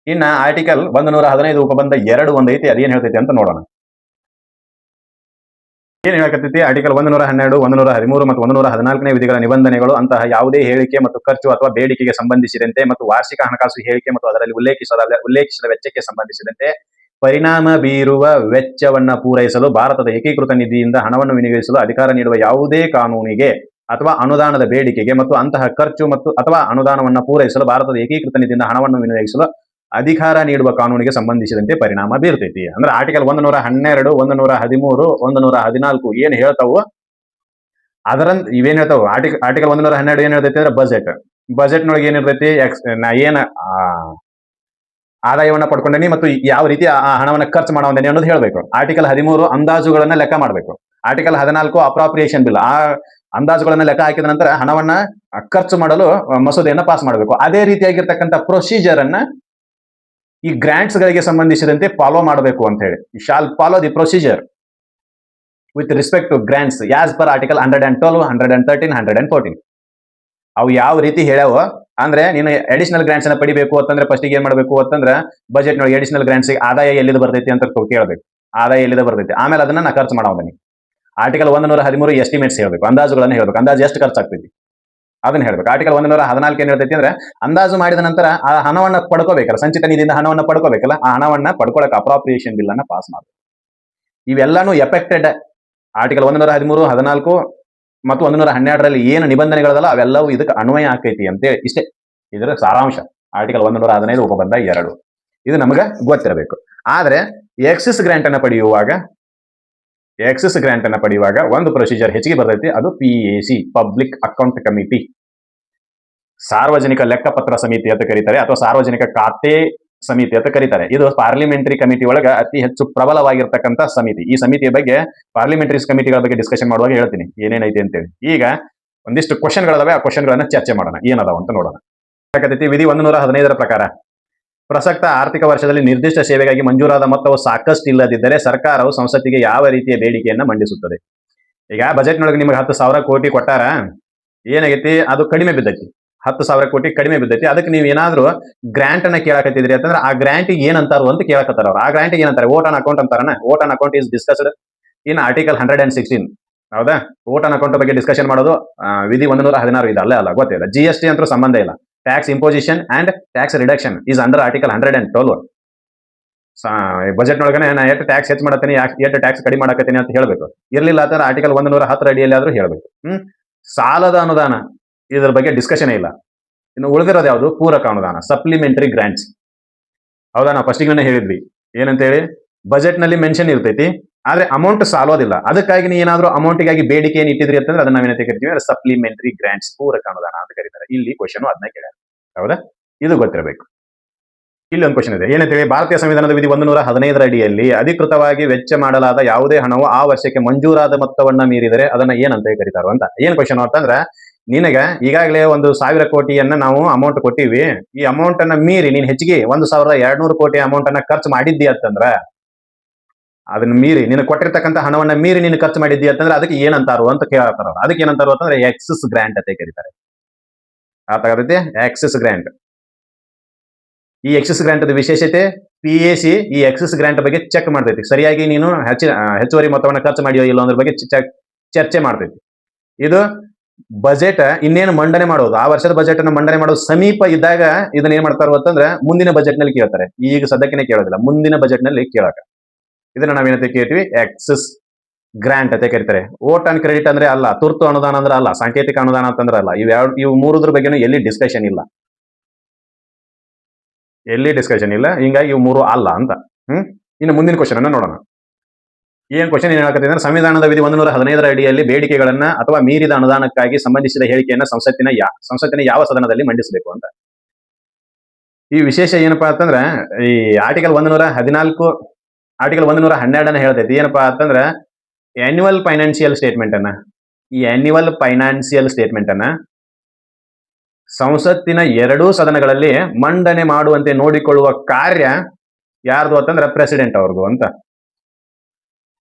ಇನ್ನ ಆರ್ಟಿಕಲ್ 115 ಉಪಬಂಧ 2 ಒಂದೈತಿ, ಅದೇನ್ ಹೇಳ್ತೈತಿ ಅಂತ ನೋಡೋಣ. ಏನ್ ಹೇಳಕತ್ತೈತಿ? ಆರ್ಟಿಕಲ್ 112, 113 ಮತ್ತು 114ನೇ ವಿಧಿಗಳ ನಿಬಂಧನೆಗಳು ಅಂತಹ ಯಾವುದೇ ಹೇಳಿಕೆ ಮತ್ತು ಖರ್ಚು ಅಥವಾ ಬೇಡಿಕೆಗೆ ಸಂಬಂಧಿಸಿದಂತೆ ಮತ್ತು ವಾರ್ಷಿಕ ಹಣಕಾಸು ಹೇಳಿಕೆ ಮತ್ತು ಅದರಲ್ಲಿ ಉಲ್ಲೇಖಿಸಿದ ವೆಚ್ಚಕ್ಕೆ ಸಂಬಂಧಿಸಿದಂತೆ ಪರಿಣಾಮ ಬೀರುವ ವೆಚ್ಚವನ್ನ ಪೂರೈಸಲು ಭಾರತದ ಏಕೀಕೃತ ನಿಧಿಯಿಂದ ಹಣವನ್ನು ವಿನಿಯೋಗಿಸಲು ಅಧಿಕಾರ ನೀಡುವ ಯಾವುದೇ ಕಾನೂನಿಗೆ ಅಥವಾ ಅನುದಾನದ ಬೇಡಿಕೆಗೆ ಮತ್ತು ಅಂತಹ ಖರ್ಚು ಮತ್ತು ಅಥವಾ ಅನುದಾನವನ್ನು ಪೂರೈಸಲು ಭಾರತದ ಏಕೀಕೃತ ನಿಧಿಯಿಂದ ಹಣವನ್ನು ವಿನಿಯೋಗಿಸಲು ಅಧಿಕಾರ ನೀಡುವ ಕಾನೂನಿಗೆ ಸಂಬಂಧಿಸಿದಂತೆ ಪರಿಣಾಮ ಬೀರ್ತೈತಿ. ಅಂದ್ರೆ ಆರ್ಟಿಕಲ್ 112, 113, 114 ಏನ್ ಹೇಳ್ತಾವು ಅದರಂತ ಇವೇನ್ ಹೇಳ್ತಾವ. ಆರ್ಟಿಕಲ್ 112 ಏನ್ ಹೇಳ್ತೈತಿ ಅಂದ್ರೆ ಬಜೆಟ್ ನೊಳಗೆ ಏನಿರ್ತೈತಿ, ಏನ್ ಆದಾಯವನ್ನ ಪಡ್ಕೊಂಡೇನಿ ಮತ್ತು ಯಾವ ರೀತಿ ಆ ಹಣವನ್ನ ಖರ್ಚು ಮಾಡೋದೇನೆ ಅನ್ನೋದು ಹೇಳ್ಬೇಕು. ಆರ್ಟಿಕಲ್ 13 ಅಂದಾಜುಗಳನ್ನ ಲೆಕ್ಕ ಮಾಡಬೇಕು. ಆರ್ಟಿಕಲ್ 14 ಅಪ್ರಾಪ್ರಿಯೇಷನ್ ಬಿಲ್, ಆ ಅಂದಾಜುಗಳನ್ನ ಲೆಕ್ಕ ಹಾಕಿದ ನಂತರ ಹಣವನ್ನ ಖರ್ಚು ಮಾಡಲು ಮಸೂದೆಯನ್ನ ಪಾಸ್ ಮಾಡಬೇಕು. ಅದೇ ರೀತಿಯಾಗಿರ್ತಕ್ಕಂಥ ಪ್ರೊಸೀಜರ್ ಅನ್ನ ಈ ಗ್ರಾಂಟ್ಸ್ ಗಳಿಗೆ ಸಂಬಂಧಿಸಿದಂತೆ ಫಾಲೋ ಮಾಡಬೇಕು ಅಂತ ಹೇಳಿ. Shall follow the procedure with respect to grants as per article 112, 113, 114. ಅವು ಯಾವ ರೀತಿ ಹೇಳ್ಯಾವ ಅಂದ್ರೆ, ನೀನು ಅಡಿಷನಲ್ ಗ್ರಾಂಟ್ಸ್ ಅನ್ನ ಪಡಿಬೇಕು ಅಂತಂದ್ರೆ ಫಸ್ಟ್ ಏನ್ ಮಾಡಬೇಕು ಅಂತಂದ್ರೆ ಬಜೆಟ್ ನೋಡಿ ಅಡಿಷನಲ್ ಗ್ರಾಂಟ್ಸ್ ಆದಾಯ ಎಲ್ಲಿಂದ ಬರ್ತೈತಿ ಅಂತ ಕೇಳಬೇಕು. ಆದಾಯ ಎಲ್ಲಿಂದ ಬರ್ತೈತಿ, ಆಮೇಲೆ ಅದನ್ನ ನಾ ಖರ್ಚು ಮಾಡೋದನಿ. ಆರ್ಟಿಕಲ್ 113 ಎಸ್ಟಿಮೇಟ್ಸ್ ಹೇಳ್ಬೇಕು, ಅಂದಾಜುಗಳನ್ನ ಹೇಳ್ಬೇಕು, ಅಂದಾಜು ಎಷ್ಟು ಖರ್ಚಾಗ್ತೈತಿ ಅದನ್ನ ಹೇಳ್ಬೇಕು. ಆರ್ಟಿಕಲ್ 114 ಏನ್ ಹೇಳ್ತೈತಿ ಅಂದ್ರೆ, ಅಂದಾಜು ಮಾಡಿದ ನಂತರ ಆ ಹಣವನ್ನ ಪಡ್ಕೋಬೇಕಲ್ಲ, ಸಂಚಿತ ನಿಧಿಯಿಂದ ಹಣವನ್ನ ಪಡ್ಕೋಬೇಕಲ್ಲ, ಆ ಹಣವನ್ನ ಪಡ್ಕೊಳಕ್ಕೆ ಅಪ್ರಾಪ್ರಿಯೇಷನ್ ಬಿಲ್ ಅನ್ನ ಪಾಸ್ ಮಾಡಬೇಕು. ಇವೆಲ್ಲಾನು ಎಫೆಕ್ಟೆಡ್ ಆರ್ಟಿಕಲ್ 113, 14 ಮತ್ತು 112ರಲ್ಲಿ ಏನು ನಿಬಂಧನೆಗಳದಲ್ಲ ಅವೆಲ್ಲವೂ ಇದಕ್ಕೆ ಅನ್ವಯ ಆಕೈತಿ ಅಂತೇಳಿ ಇಷ್ಟೇ ಇದರ ಸಾರಾಂಶ. ಆರ್ಟಿಕಲ್ 115 ಉಪಬಂಧ 2 ಇದು ನಮಗೆ ಗೊತ್ತಿರಬೇಕು. ಆದ್ರೆ ಎಕ್ಸಿಸ್ ಗ್ರಾಂಟ್ ಅನ್ನ ಪಡೆಯುವಾಗ ಒಂದು ಪ್ರೊಸೀಜರ್ ಹೆಚ್ಚಿಗೆ ಬರ್ತೈತಿ, ಅದು PAC, ಪಬ್ಲಿಕ್ ಅಕೌಂಟ್ ಕಮಿಟಿ, ಸಾರ್ವಜನಿಕ ಲೆಕ್ಕಪತ್ರ ಸಮಿತಿ ಅಂತ ಕರೀತಾರೆ, ಅಥವಾ ಸಾರ್ವಜನಿಕ ಖಾತೆ ಸಮಿತಿ ಅಂತ ಕರೀತಾರೆ. ಇದು ಪಾರ್ಲಿಮೆಂಟರಿ ಕಮಿಟಿ ಒಳಗ ಅತಿ ಹೆಚ್ಚು ಪ್ರಬಲವಾಗಿರ್ತಕ್ಕಂಥ ಸಮಿತಿ. ಈ ಸಮಿತಿಯ ಬಗ್ಗೆ ಪಾರ್ಲಿಮೆಂಟರಿ ಕಮಿಟಿಗಳ ಬಗ್ಗೆ ಡಿಸ್ಕಷನ್ ಮಾಡುವಾಗ ಹೇಳ್ತೀನಿ ಏನೇನೈತಿ ಅಂತೇಳಿ. ಈಗ ಒಂದಿಷ್ಟು ಕ್ವಶನ್ಗಳಿದಾವೆ, ಆ ಕ್ವಶನ್ಗಳನ್ನ ಚರ್ಚೆ ಮಾಡೋಣ, ಏನದಾವ ಅಂತ ನೋಡೋಣ. ವಿಧಿ 115 ಪ್ರಕಾರ ಪ್ರಸಕ್ತ ಆರ್ಥಿಕ ವರ್ಷದಲ್ಲಿ ನಿರ್ದಿಷ್ಟ ಸೇವೆಗಾಗಿ ಮಂಜೂರಾದ ಮೊತ್ತವು ಸಾಕಷ್ಟು ಇಲ್ಲದಿದ್ದರೆ ಸರ್ಕಾರವು ಸಂಸತ್ತಿಗೆ ಯಾವ ರೀತಿಯ ಬೇಡಿಕೆಯನ್ನ ಮಂಡಿಸುತ್ತದೆ? ಈಗ ಬಜೆಟ್ ನೊಳಗೆ ನಿಮಗೆ 10,000 ಕೋಟಿ ಕೊಟ್ಟಾರ, ಏನಾಗೈತಿ ಅದು ಕಡಿಮೆ ಬಿದ್ದೈತಿ, 10,000 ಕೋಟಿ ಕಡಿಮೆ ಬಿದ್ದೈತಿ. ಅದಕ್ಕೆ ನೀವು ಏನಾದ್ರು ಗ್ರಾಂಟ್ ಅನ್ನ ಕೇಳಕತ್ತಿದ್ರಿ ಅಂತಂದ್ರೆ ಆ ಗ್ರಾಂಟ್ ಏನಂತಾರು ಅಂತ ಕೇಳಕತ್ತಾರ ಅವ್ರು. ಆ ಗ್ರಾಂಟ್ ಏನಂತಾರೆ? ವೋಟ್ ಆನ್ ಅಕೌಂಟ್ ಅಂತಾರನ. Vote on account is discussed in article 116. ಹೌದಾ? ವೋಟ್ ಆನ್ ಅಕೌಂಟ್ ಬಗ್ಗೆ ಡಿಸ್ಕಷನ್ ಮಾಡೋದು ವಿಧಿ 116 ಇದೆ, ಅಲ್ಲ ಗೊತ್ತಿಲ್ಲ. GST ಅಂತೂ ಸಂಬಂಧ ಇಲ್ಲ. Tax imposition and tax reduction is under article 112. Budget ನೊಳಗನೆ ನಾ ಎಷ್ಟು ಟ್ಯಾಕ್ಸ್ ಹೆಚ್ಚು ಮಾಡತ್ತೀನಿ ಎಷ್ಟು ಟ್ಯಾಕ್ಸ್ ಕಡಿಮೆ ಮಾಡಕತ್ತೀನಿ ಅಂತ ಹೇಳ್ಬೇಕು. ಇರ್ಲಿಲ್ಲ ಅಂತಂದ್ರೆ ಆರ್ಟಿಕಲ್ 110 ಅಡಿಯಲ್ಲಿ ಆದ್ರೂ ಹೇಳ್ಬೇಕು. ಸಾಲದ ಅನುದಾನ ಇದ್ರ ಬಗ್ಗೆ ಡಿಸ್ಕಷನ್ ಇಲ್ಲ. ಇನ್ನು ಉಳಿದಿರೋದು ಯಾವುದು? ಪೂರಕ ಅನುದಾನ, ಸಪ್ಲಿಮೆಂಟರಿ ಗ್ರಾಂಟ್ಸ್. ಹೌದಾ? ನಾವು ಫಸ್ಟಿಗೆ ಹೇಳಿದ್ವಿ ಏನಂತ ಹೇಳಿ, ಬಜೆಟ್ ನಲ್ಲಿ ಮೆನ್ಷನ್ ಇರ್ತೈತಿ, ಆದ್ರೆ ಅಮೌಂಟ್ ಸಾಲೋದಿಲ್ಲ. ಅದಕ್ಕಾಗಿ ನೀವು ಏನಾದ್ರು ಅಮೌಂಟಿಗಾಗಿ ಬೇಡಿಕೆ ಏನ್ ಇಟ್ಟಿದ್ರಿ ಅಂತಂದ್ರೆ ಅದನ್ನ ನಾವೇನಂತ ಕರಿತೀವಿ? ಸಪ್ಲಿಮೆಂಟರಿ ಗ್ರಾಂಟ್ಸ್, ಪೂರಕ ಅನುದಾನ ಅಂತ ಕರೀತಾರೆ. ಇಲ್ಲಿ ಕ್ವಶನ್ ಅದನ್ನ ಕೇಳ್ಯಾರ. ಹೌದಾ? ಇದು ಗೊತ್ತಿರಬೇಕು. ಇಲ್ಲಿ ಒಂದು ಕ್ವಶನ್ ಇದೆ, ಏನಂತೇಳಿ, ಭಾರತೀಯ ಸಂವಿಧಾನದ ವಿಧಿ 115 ಅಡಿಯಲ್ಲಿ ಅಧಿಕೃತವಾಗಿ ವೆಚ್ಚ ಮಾಡಲಾದ ಯಾವುದೇ ಹಣವು ಆ ವರ್ಷಕ್ಕೆ ಮಂಜೂರಾದ ಮೊತ್ತವನ್ನ ಮೀರಿದರೆ ಅದನ್ನ ಏನಂತ ಕರೀತಾರೋ ಅಂತ. ಏನ್ ಕ್ವಶನ್ ಅಂತಂದ್ರ, ನಿನಗ ಈಗಾಗಲೇ 1,000 ಕೋಟಿಯನ್ನ ನಾವು ಅಮೌಂಟ್ ಕೊಟ್ಟಿವಿ, ಈ ಅಮೌಂಟ್ ಅನ್ನ ಮೀರಿ ನೀನ್ ಹೆಚ್ಚಿಗೆ 1,200 ಕೋಟಿ ಅಮೌಂಟ್ ಅನ್ನ ಖರ್ಚು ಮಾಡಿದ್ದಿ ಅಂತಂದ್ರ, ಅದನ್ನ ಮೀರಿ ನೀನು ಕೊಟ್ಟಿರ್ತಕ್ಕಂಥ ಹಣವನ್ನ ಮೀರಿ ನೀನು ಖರ್ಚು ಮಾಡಿದ್ದಿ ಅಂತಂದ್ರೆ ಅದಕ್ಕೆ ಏನಂತಾರು ಅಂತ ಕೇಳ್ತಾರ. ಅದಕ್ಕೆ ಏನಂತಾರು ಅಂತಂದ್ರೆ ಎಕ್ಸಸ್ ಗ್ರಾಂಟ್ ಅಂತ ಕರೀತಾರೆ. ಅರ್ಥ ಆಗತೈತಿ? Excess grant. ಈ ಎಕ್ಸಸ್ ಗ್ರಾಂಟ್ ವಿಶೇಷತೆ, PAC ಈ ಎಕ್ಸಸ್ ಗ್ರಾಂಟ್ ಬಗ್ಗೆ ಚೆಕ್ ಮಾಡ್ತೈತಿ. ಸರಿಯಾಗಿ ನೀನು ಹೆಚ್ಚುವರಿ ಮೊತ್ತವನ್ನು ಖರ್ಚು ಮಾಡಿಯೋ ಇಲ್ಲ ಅನ್ನೋದ್ರ ಬಗ್ಗೆ ಚರ್ಚೆ ಮಾಡ್ತೈತಿ. ಇದು ಬಜೆಟ್ ಇನ್ನೇನು ಮಂಡನೆ ಮಾಡೋದು, ಆ ವರ್ಷದ ಬಜೆಟ್ ಅನ್ನು ಮಂಡನೆ ಮಾಡೋದು ಸಮೀಪ ಇದ್ದಾಗ ಇದನ್ನ ಏನ್ ಮಾಡ್ತಾರೋ ಅಂತಂದ್ರೆ ಮುಂದಿನ ಬಜೆಟ್ ನಲ್ಲಿ ಕೇಳ್ತಾರೆ. ಈಗ ಸದ್ಯಕ್ಕೆ ಕೇಳೋದಿಲ್ಲ, ಮುಂದಿನ ಬಜೆಟ್ ನಲ್ಲಿ ಕೇಳಕ ಇದನ್ನ ನಾವೇನಂತ ಕೇಳ್ತೀವಿ? ಎಕ್ಸಸ್ ಗ್ರಾಂಟ್ ಅಂತ ಕರೀತಾರೆ. ವೋಟ್ ಅಂಡ್ ಕ್ರೆಡಿಟ್ ಅಂದ್ರೆ ಅಲ್ಲ, ತುರ್ತು ಅನುದಾನ ಅಂದ್ರೆ ಅಲ್ಲ, ಸಾಂಕೇತಿಕ ಅನುದಾನ ಅಂತಂದ್ರೆ ಅಲ್ಲ. ಇವು ಮೂರುದ್ರ ಬಗ್ಗೆನೂ ಎಲ್ಲಿ ಡಿಸ್ಕಷನ್ ಇಲ್ಲ, ಹಿಂಗಾಗಿ ಇವು ಮೂರು ಅಲ್ಲ ಅಂತ. ಇನ್ನು ಮುಂದಿನ ಕ್ವಶನ್ ಅನ್ನ ನೋಡೋಣ. ಏನ್ ಕ್ವಶನ್ ಏನ್ ಹೇಳಕತ್ತಿದೆ ಅಂದ್ರೆ, ಸಂವಿಧಾನದ ವಿಧಿ 115 ಅಡಿಯಲ್ಲಿ ಬೇಡಿಕೆಗಳನ್ನ ಅಥವಾ ಮೀರಿದ ಅನುದಾನಕ್ಕಾಗಿ ಸಂಬಂಧಿಸಿದ ಹೇಳಿಕೆಯನ್ನ ಸಂಸತ್ತಿನ ಯಾವ ಸದನದಲ್ಲಿ ಮಂಡಿಸಬೇಕು ಅಂತ. ಈ ವಿಶೇಷ ಏನಪ್ಪಾ ಅಂತಂದ್ರೆ, ಈ ಆರ್ಟಿಕಲ್ 114 ಆರ್ಟಿಕಲ್ 112 ಹೇಳ್ತೈತಿ. ಏನಪ್ಪಾ ಅಂತಂದ್ರ, ಆನ್ಯುವಲ್ ಫೈನಾನ್ಸಿಯಲ್ ಸ್ಟೇಟ್ಮೆಂಟ್ ಅನ್ನ ಸಂಸತ್ತಿನ ಎರಡೂ ಸದನಗಳಲ್ಲಿ ಮಂಡನೆ ಮಾಡುವಂತೆ ನೋಡಿಕೊಳ್ಳುವ ಕಾರ್ಯ ಯಾರ್ದು ಅಂತಂದ್ರೆ ಪ್ರೆಸಿಡೆಂಟ್ ಅವ್ರದ್ದು ಅಂತ.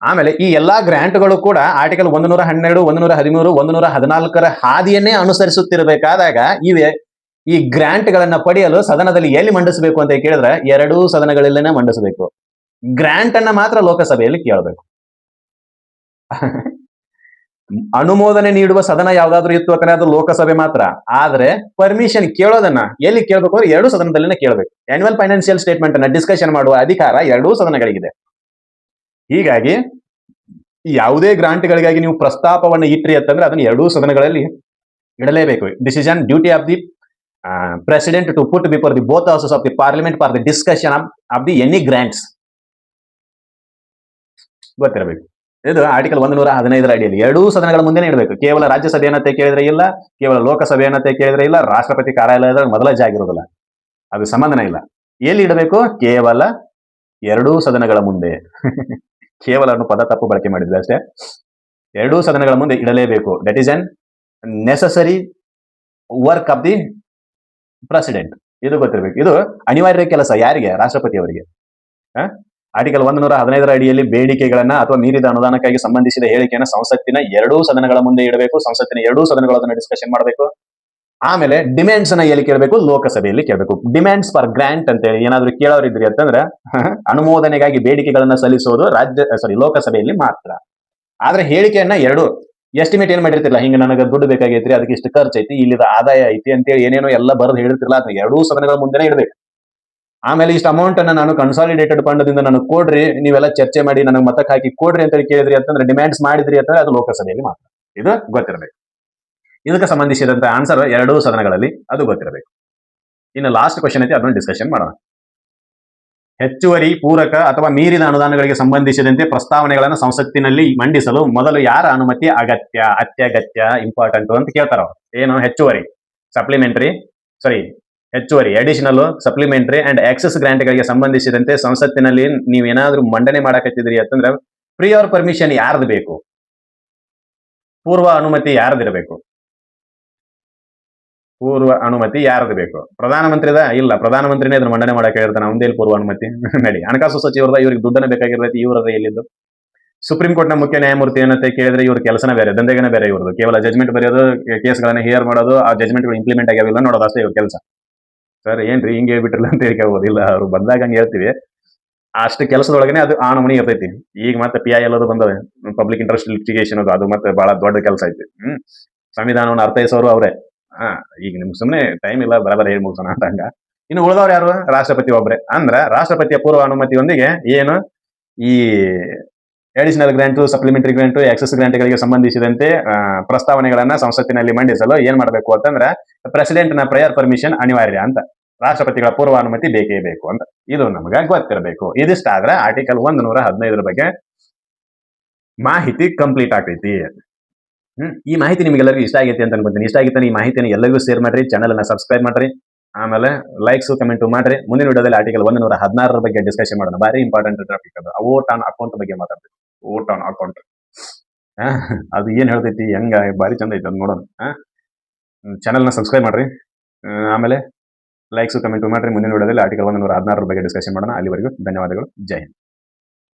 ಆಮೇಲೆ ಈ ಎಲ್ಲಾ ಗ್ರಾಂಟ್ಗಳು ಕೂಡ ಆರ್ಟಿಕಲ್ 112, 113, 114 ಹಾದಿಯನ್ನೇ ಅನುಸರಿಸುತ್ತಿರಬೇಕಾದಾಗ ಈ ಗ್ರಾಂಟ್ ಗಳನ್ನ ಪಡೆಯಲು ಸದನದಲ್ಲಿ ಎಲ್ಲಿ ಮಂಡಿಸಬೇಕು ಅಂತ ಕೇಳಿದ್ರೆ ಎರಡೂ ಸದನಗಳಲ್ಲೇನೆ ಮಂಡಿಸಬೇಕು. ಗ್ರಾಂಟ್ ಅನ್ನ ಮಾತ್ರ ಲೋಕಸಭೆಯಲ್ಲಿ ಕೇಳಬೇಕು. ಅನುಮೋದನೆ ನೀಡುವ ಸದನ ಯಾವ್ದಾದ್ರು ಇತ್ತು ಅಂದ್ರೆ ಅದು ಲೋಕಸಭೆ ಮಾತ್ರ. ಆದ್ರೆ ಪರ್ಮಿಷನ್ ಕೇಳೋದನ್ನ ಎಲ್ಲಿ ಕೇಳಬೇಕು ಅಂದ್ರೆ ಎರಡೂ ಸದನದಲ್ಲಿನೇ ಕೇಳಬೇಕು. ಆನ್ಯುವಲ್ ಫೈನಾನ್ಸಿಯಲ್ ಸ್ಟೇಟ್ಮೆಂಟ್ ಅನ್ನ ಡಿಸ್ಕಷನ್ ಮಾಡುವ ಅಧಿಕಾರ ಎರಡೂ ಸದನಗಳಿಗಿದೆ. ಹೀಗಾಗಿ ಯಾವುದೇ ಗ್ರಾಂಟ್ಗಳಿಗಾಗಿ ನೀವು ಪ್ರಸ್ತಾಪವನ್ನು ಇಟ್ರಿ ಅಂತಂದ್ರೆ ಅದನ್ನ ಎರಡೂ ಸದನಗಳಲ್ಲಿ ಇಡಲೇಬೇಕು. Decision duty of the president to put before the both houses of the parliament for the discussion of the any grants. ಗೊತ್ತಿರಬೇಕು. ಇದು ಆರ್ಟಿಕಲ್ 115 ಅಡಿಯಲ್ಲಿ ಎರಡೂ ಸದನಗಳ ಮುಂದೆ ಇಡಬೇಕು. ಕೇವಲ ರಾಜ್ಯಸಭೆ ಏನಂತ ಕೇಳಿದ್ರೆ ಇಲ್ಲ, ಕೇವಲ ಲೋಕಸಭೆ ಏನಂತ ಕೇಳಿದ್ರೆ ಇಲ್ಲ, ರಾಷ್ಟ್ರಪತಿ ಕಾರ್ಯಾಲಯದ ಮೊದಲ ಜಾಗಿರುವುದಿಲ್ಲ, ಅದು ಸಂಬಂಧನ ಇಲ್ಲ. ಎಲ್ಲಿ ಇಡಬೇಕು? ಕೇವಲ ಎರಡೂ ಸದನಗಳ ಮುಂದೆ. ಕೇವಲ ಪದ ತಪ್ಪು ಬಳಕೆ ಮಾಡಿದ್ವಿ ಅಷ್ಟೇ. ಎರಡೂ ಸದನಗಳ ಮುಂದೆ ಇಡಲೇಬೇಕು. That is an necessary work of the president. ಇದು ಗೊತ್ತಿರಬೇಕು. ಇದು ಅನಿವಾರ್ಯ ಕೆಲಸ. ಯಾರಿಗೆ? ರಾಷ್ಟ್ರಪತಿ ಅವರಿಗೆ. ಆರ್ಟಿಕಲ್ 115 ಅಡಿಯಲ್ಲಿ ಬೇಡಿಕೆಗಳನ್ನ ಅಥವಾ ಮೀರಿದ ಅನುದಾನಕ್ಕಾಗಿ ಸಂಬಂಧಿಸಿದ ಹೇಳಿಕೆಯನ್ನು ಸಂಸತ್ತಿನ ಎರಡೂ ಸದನಗಳ ಮುಂದೆ ಇಡಬೇಕು. ಸಂಸತ್ತಿನ ಎರಡೂ ಸದನಗಳು ಅದನ್ನು ಡಿಸ್ಕಷನ್ ಮಾಡಬೇಕು. ಆಮೇಲೆ ಡಿಮ್ಯಾಂಡ್ಸ್ ಅನ್ನ ಎಲ್ಲಿ ಕೇಳಬೇಕು? ಲೋಕಸಭೆಯಲ್ಲಿ ಕೇಳಬೇಕು. ಡಿಮ್ಯಾಂಡ್ಸ್ ಫಾರ್ ಗ್ರಾಂಟ್ ಅಂತ ಹೇಳಿ ಏನಾದ್ರು ಕೇಳೋರಿದ್ರಿ ಅಂತಂದ್ರೆ ಅನುಮೋದನೆಗಾಗಿ ಬೇಡಿಕೆಗಳನ್ನ ಸಲ್ಲಿಸೋದು ಲೋಕಸಭೆಯಲ್ಲಿ ಮಾತ್ರ. ಆದ್ರೆ ಹೇಳಿಕೆಯನ್ನ ಎರಡು ಎಸ್ಟಿಮೇಟ್ ಏನ್ ಮಾಡಿರ್ತಿಲ್ಲ, ಹಿಂಗ ನನಗೆ ದುಡ್ಡು ಬೇಕಾಗೈತ್ರಿ, ಅದಕ್ಕೆ ಇಷ್ಟು ಖರ್ಚು ಐತಿ, ಇಲ್ಲಿದ ಆದಾಯ ಐತಿ ಅಂತೇಳಿ ಏನೇನೋ ಎಲ್ಲ ಬರೆದು ಹೇಳಿರ್ತಿಲ್ಲ, ಅದನ್ನ ಎರಡೂ ಸದನಗಳ ಮುಂದೆನೇ ಇಡಬೇಕು. ಆಮೇಲೆ ಇಷ್ಟು ಅಮೌಂಟ್ ಅನ್ನ ನಾನು ಕನ್ಸಾಲಿಡೇಟೆಡ್ ಫಂಡ್ದಿಂದ ನನಗೆ ಕೊಡ್ರಿ, ನೀವೆಲ್ಲ ಚರ್ಚೆ ಮಾಡಿ ನನಗೆ ಮತಕ್ಕೆ ಹಾಕಿ ಕೊಡ್ರಿ ಅಂತ ಕೇಳಿದ್ರಿ ಅಂತಂದ್ರೆ, ಡಿಮ್ಯಾಂಡ್ಸ್ ಮಾಡಿದ್ರಿ ಅಂತಂದ್ರೆ ಅದು ಲೋಕಸಭೆಯಲ್ಲಿ ಮಾತ್ರ. ಇದು ಗೊತ್ತಿರಬೇಕು. ಇದಕ್ಕೆ ಸಂಬಂಧಿಸಿದಂತ ಆನ್ಸರ್ ಎರಡೂ ಸದನಗಳಲ್ಲಿ, ಅದು ಗೊತ್ತಿರಬೇಕು. ಇನ್ನು ಲಾಸ್ಟ್ ಕ್ವಶನ್ ಐತಿ, ಅದನ್ನು ಡಿಸ್ಕಷನ್ ಮಾಡೋಣ. ಹೆಚ್ಚುವರಿ, ಪೂರಕ ಅಥವಾ ಮೀರಿದ ಅನುದಾನಗಳಿಗೆ ಸಂಬಂಧಿಸಿದಂತೆ ಪ್ರಸ್ತಾವನೆಗಳನ್ನು ಸಂಸತ್ತಿನಲ್ಲಿ ಮಂಡಿಸಲು ಮೊದಲು ಯಾರ ಅನುಮತಿ ಅಗತ್ಯ, ಅತ್ಯಗತ್ಯ, ಇಂಪಾರ್ಟೆಂಟ್ ಅಂತ ಕೇಳ್ತಾರ. ಏನು? ಹೆಚ್ಚುವರಿ, ಹೆಚ್ಚುವರಿ, additional, supplementary and excess grant ಗಳಿಗೆ ಸಂಬಂಧಿಸಿದಂತೆ ಸಂಸತ್ತಿನಲ್ಲಿ ನೀವೇನಾದ್ರೂ ಮಂಡನೆ ಮಾಡಕತ್ತಿದ್ರಿ ಅಂತಂದ್ರೆ ಪ್ರಿಯರ್ ಪರ್ಮಿಷನ್ ಯಾರ್ದು ಬೇಕು? ಪೂರ್ವ ಅನುಮತಿ ಯಾರ್ದಿರಬೇಕು? ಪ್ರಧಾನಮಂತ್ರಿದ? ಇಲ್ಲ, ಪ್ರಧಾನಮಂತ್ರಿನೇ ಇದ್ರ ಮಂಡನೆ ಮಾಡಕ್ಕೆ ಹೇಳ್ತಾನೆ. ಒಂದೇಲಿ ಪೂರ್ವ ಅನುಮತಿ ನಡಿ. ಹಣಕಾಸು ಸಚಿವರದ, ಇವ್ರಿಗೆ ದುಡ್ಡನ್ನ ಬೇಕಾಗಿರ್ತೈತಿ, ಇವ್ರದ ಎಲ್ಲಿದ್ದು? ಸುಪ್ರೀಂ ಕೋರ್ಟ್ ನ ಮುಖ್ಯ ನ್ಯಾಯಮೂರ್ತಿ ಏನಂತ ಕೇಳಿದ್ರೆ ಇವ್ರ ಕೆಲಸನ ಬೇರೆ, ದಂಧೆಗನ ಬೇರೆ ಇವ್ರದ್ದು. ಕೇವಲ ಜಜ್ಮೆಂಟ್ ಬರೆಯೋದು, ಕೇಸ್ಗಳನ್ನ ಹಿಯರ್ ಮಾಡೋದು, ಆ ಜಜ್ಮೆಂಟ್ಗಳು ಇಂಪ್ಲಿಮೆಂಟ್ ಆಗ್ಯಾವಿಲ್ಲ ನೋಡೋದು ಅಷ್ಟೇ ಇವ್ರ ಕೆಲಸ. ಸರ್ ಏನ್ರಿ ಹಿಂಗೆ ಹೇಳ್ಬಿಟ್ರಲ್ಲ ಅಂತ ಹೇಳ್ಬೋದಿಲ್ಲ, ಅವ್ರು ಬಂದಾಗ ಹಂಗೆ ಹೇಳ್ತೀವಿ. ಅಷ್ಟು ಕೆಲಸದೊಳಗನೆ ಅದು ಆ ನಮೂನಿ ಇರ್ತೈತಿ. ಈಗ ಮತ್ತೆ PIL ಅದು ಬಂದವೆ, ಪಬ್ಲಿಕ್ ಇಂಟ್ರೆಸ್ಟ್ ಲಿಟಿಗೇಷನ್, ಅದು ಮತ್ತೆ ಬಹಳ ದೊಡ್ಡ ಕೆಲಸ ಐತಿ. ಸಂವಿಧಾನವನ್ನು ಅರ್ಥೈಸೋರು ಅವರೇ. ಈಗ ನಿಮ್ಗೆ ಸುಮ್ಮನೆ ಟೈಮ್ ಇಲ್ಲ, ಬರಬರ ಹೇಳಿ ಮುಗಿಸೋಣ ಅಂತ ಹಂಗ. ಇನ್ನು ಉಳಿದವ್ರು ಯಾರು? ರಾಷ್ಟ್ರಪತಿ ಒಬ್ರೆ. ಅಂದ್ರ ರಾಷ್ಟ್ರಪತಿಯ ಪೂರ್ವ ಅನುಮತಿಯೊಂದಿಗೆ ಏನು ಈ additional grant, supplementary grant, excess ಗ್ರಾಂಟ್ಗಳಿಗೆ ಸಂಬಂಧಿಸಿದಂತೆ ಪ್ರಸ್ತಾವನೆಗಳನ್ನ ಸಂಸತ್ತಿನಲ್ಲಿ ಮಂಡಿಸಲು ಏನ್ ಮಾಡಬೇಕು ಅಂತಂದ್ರೆ ಪ್ರೆಸಿಡೆಂಟ್ ನ ಪ್ರಯರ್ ಪರ್ಮಿಷನ್ ಅನಿವಾರ್ಯ ಅಂತ. ರಾಷ್ಟ್ರಪತಿಗಳ ಪೂರ್ವ ಅನುಮತಿ ಬೇಕೇ ಬೇಕು ಅಂತ. ಇದು ನಮಗ ಗೊತ್ತಿರಬೇಕು. ಇದಿಷ್ಟಾದ್ರೆ ಆರ್ಟಿಕಲ್ 115 ಬಗ್ಗೆ ಮಾಹಿತಿ ಕಂಪ್ಲೀಟ್ ಆಗ್ತೈತಿ. ಈ ಮಾಹಿತಿ ನಿಮ್ಗೆಲ್ಲರಿಗೂ ಇಷ್ಟ ಆಗೈತಿ ಅಂತ ಅನ್ಕೊಂತೀನಿ. ಇಷ್ಟ ಆಗಿತ್ತು ಈ ಮಾಹಿತಿಯನ್ನು ಎಲ್ಲರಿಗೂ ಶೇರ್ ಮಾಡ್ರಿ, ಚಾನಲ್ ಅನ್ನ ಸಬ್ಸ್ಕ್ರೈಬ್ ಮಾಡ್ರಿ, ಆಮೇಲೆ ಲೈಕ್ಸ್ ಕಮೆಂಟ್ ಮಾಡ್ರಿ. ಮುಂದಿನ ವಿಡಿಯೋದಲ್ಲಿ ಆರ್ಟಿಕಲ್ 116 ಬಗ್ಗೆ ಡಿಸ್ಕಷನ್ ಮಾಡೋಣ. ಬಾರಿ ಇಂಪಾರ್ಟೆಂಟ್ ಟಾಪಿಕ್ ಅದು. ವೋಟ್ ಆನ್ ಅಕೌಂಟ್ ಬಗ್ಗೆ ಮಾತಾಡ್ತೀವಿ. ವೋಟ್ ಆನ್ ಅಕೌಂಟ್ ಅದು ಏನ್ ಹೇಳ್ತೈತಿ, ಹೆಂಗ ಬಾರಿ ಚಂದ ಐತಿ, ಅದು ನೋಡೋಣ. ಚಾನಲ್ ನ ಸಬ್ಸ್ಕ್ರೈಬ್ ಮಾಡ್ರಿ, ಆಮೇಲೆ ಲೈಕ್ಸ್ ಕಮೆಂಟ್ ಮಾಡ್ರಿ. ಮುಂದಿನ ವಿಡಿಯೋದಲ್ಲಿ ಆರ್ಟಿಕಲ್ 116 ಬಗ್ಗೆ ಡಿಸ್ಕಷನ್ ಮಾಡೋಣ. ಅಲ್ಲಿವರೆಗೂ ಧನ್ಯವಾದಗಳು. ಜೈ ಹಿಂದ್.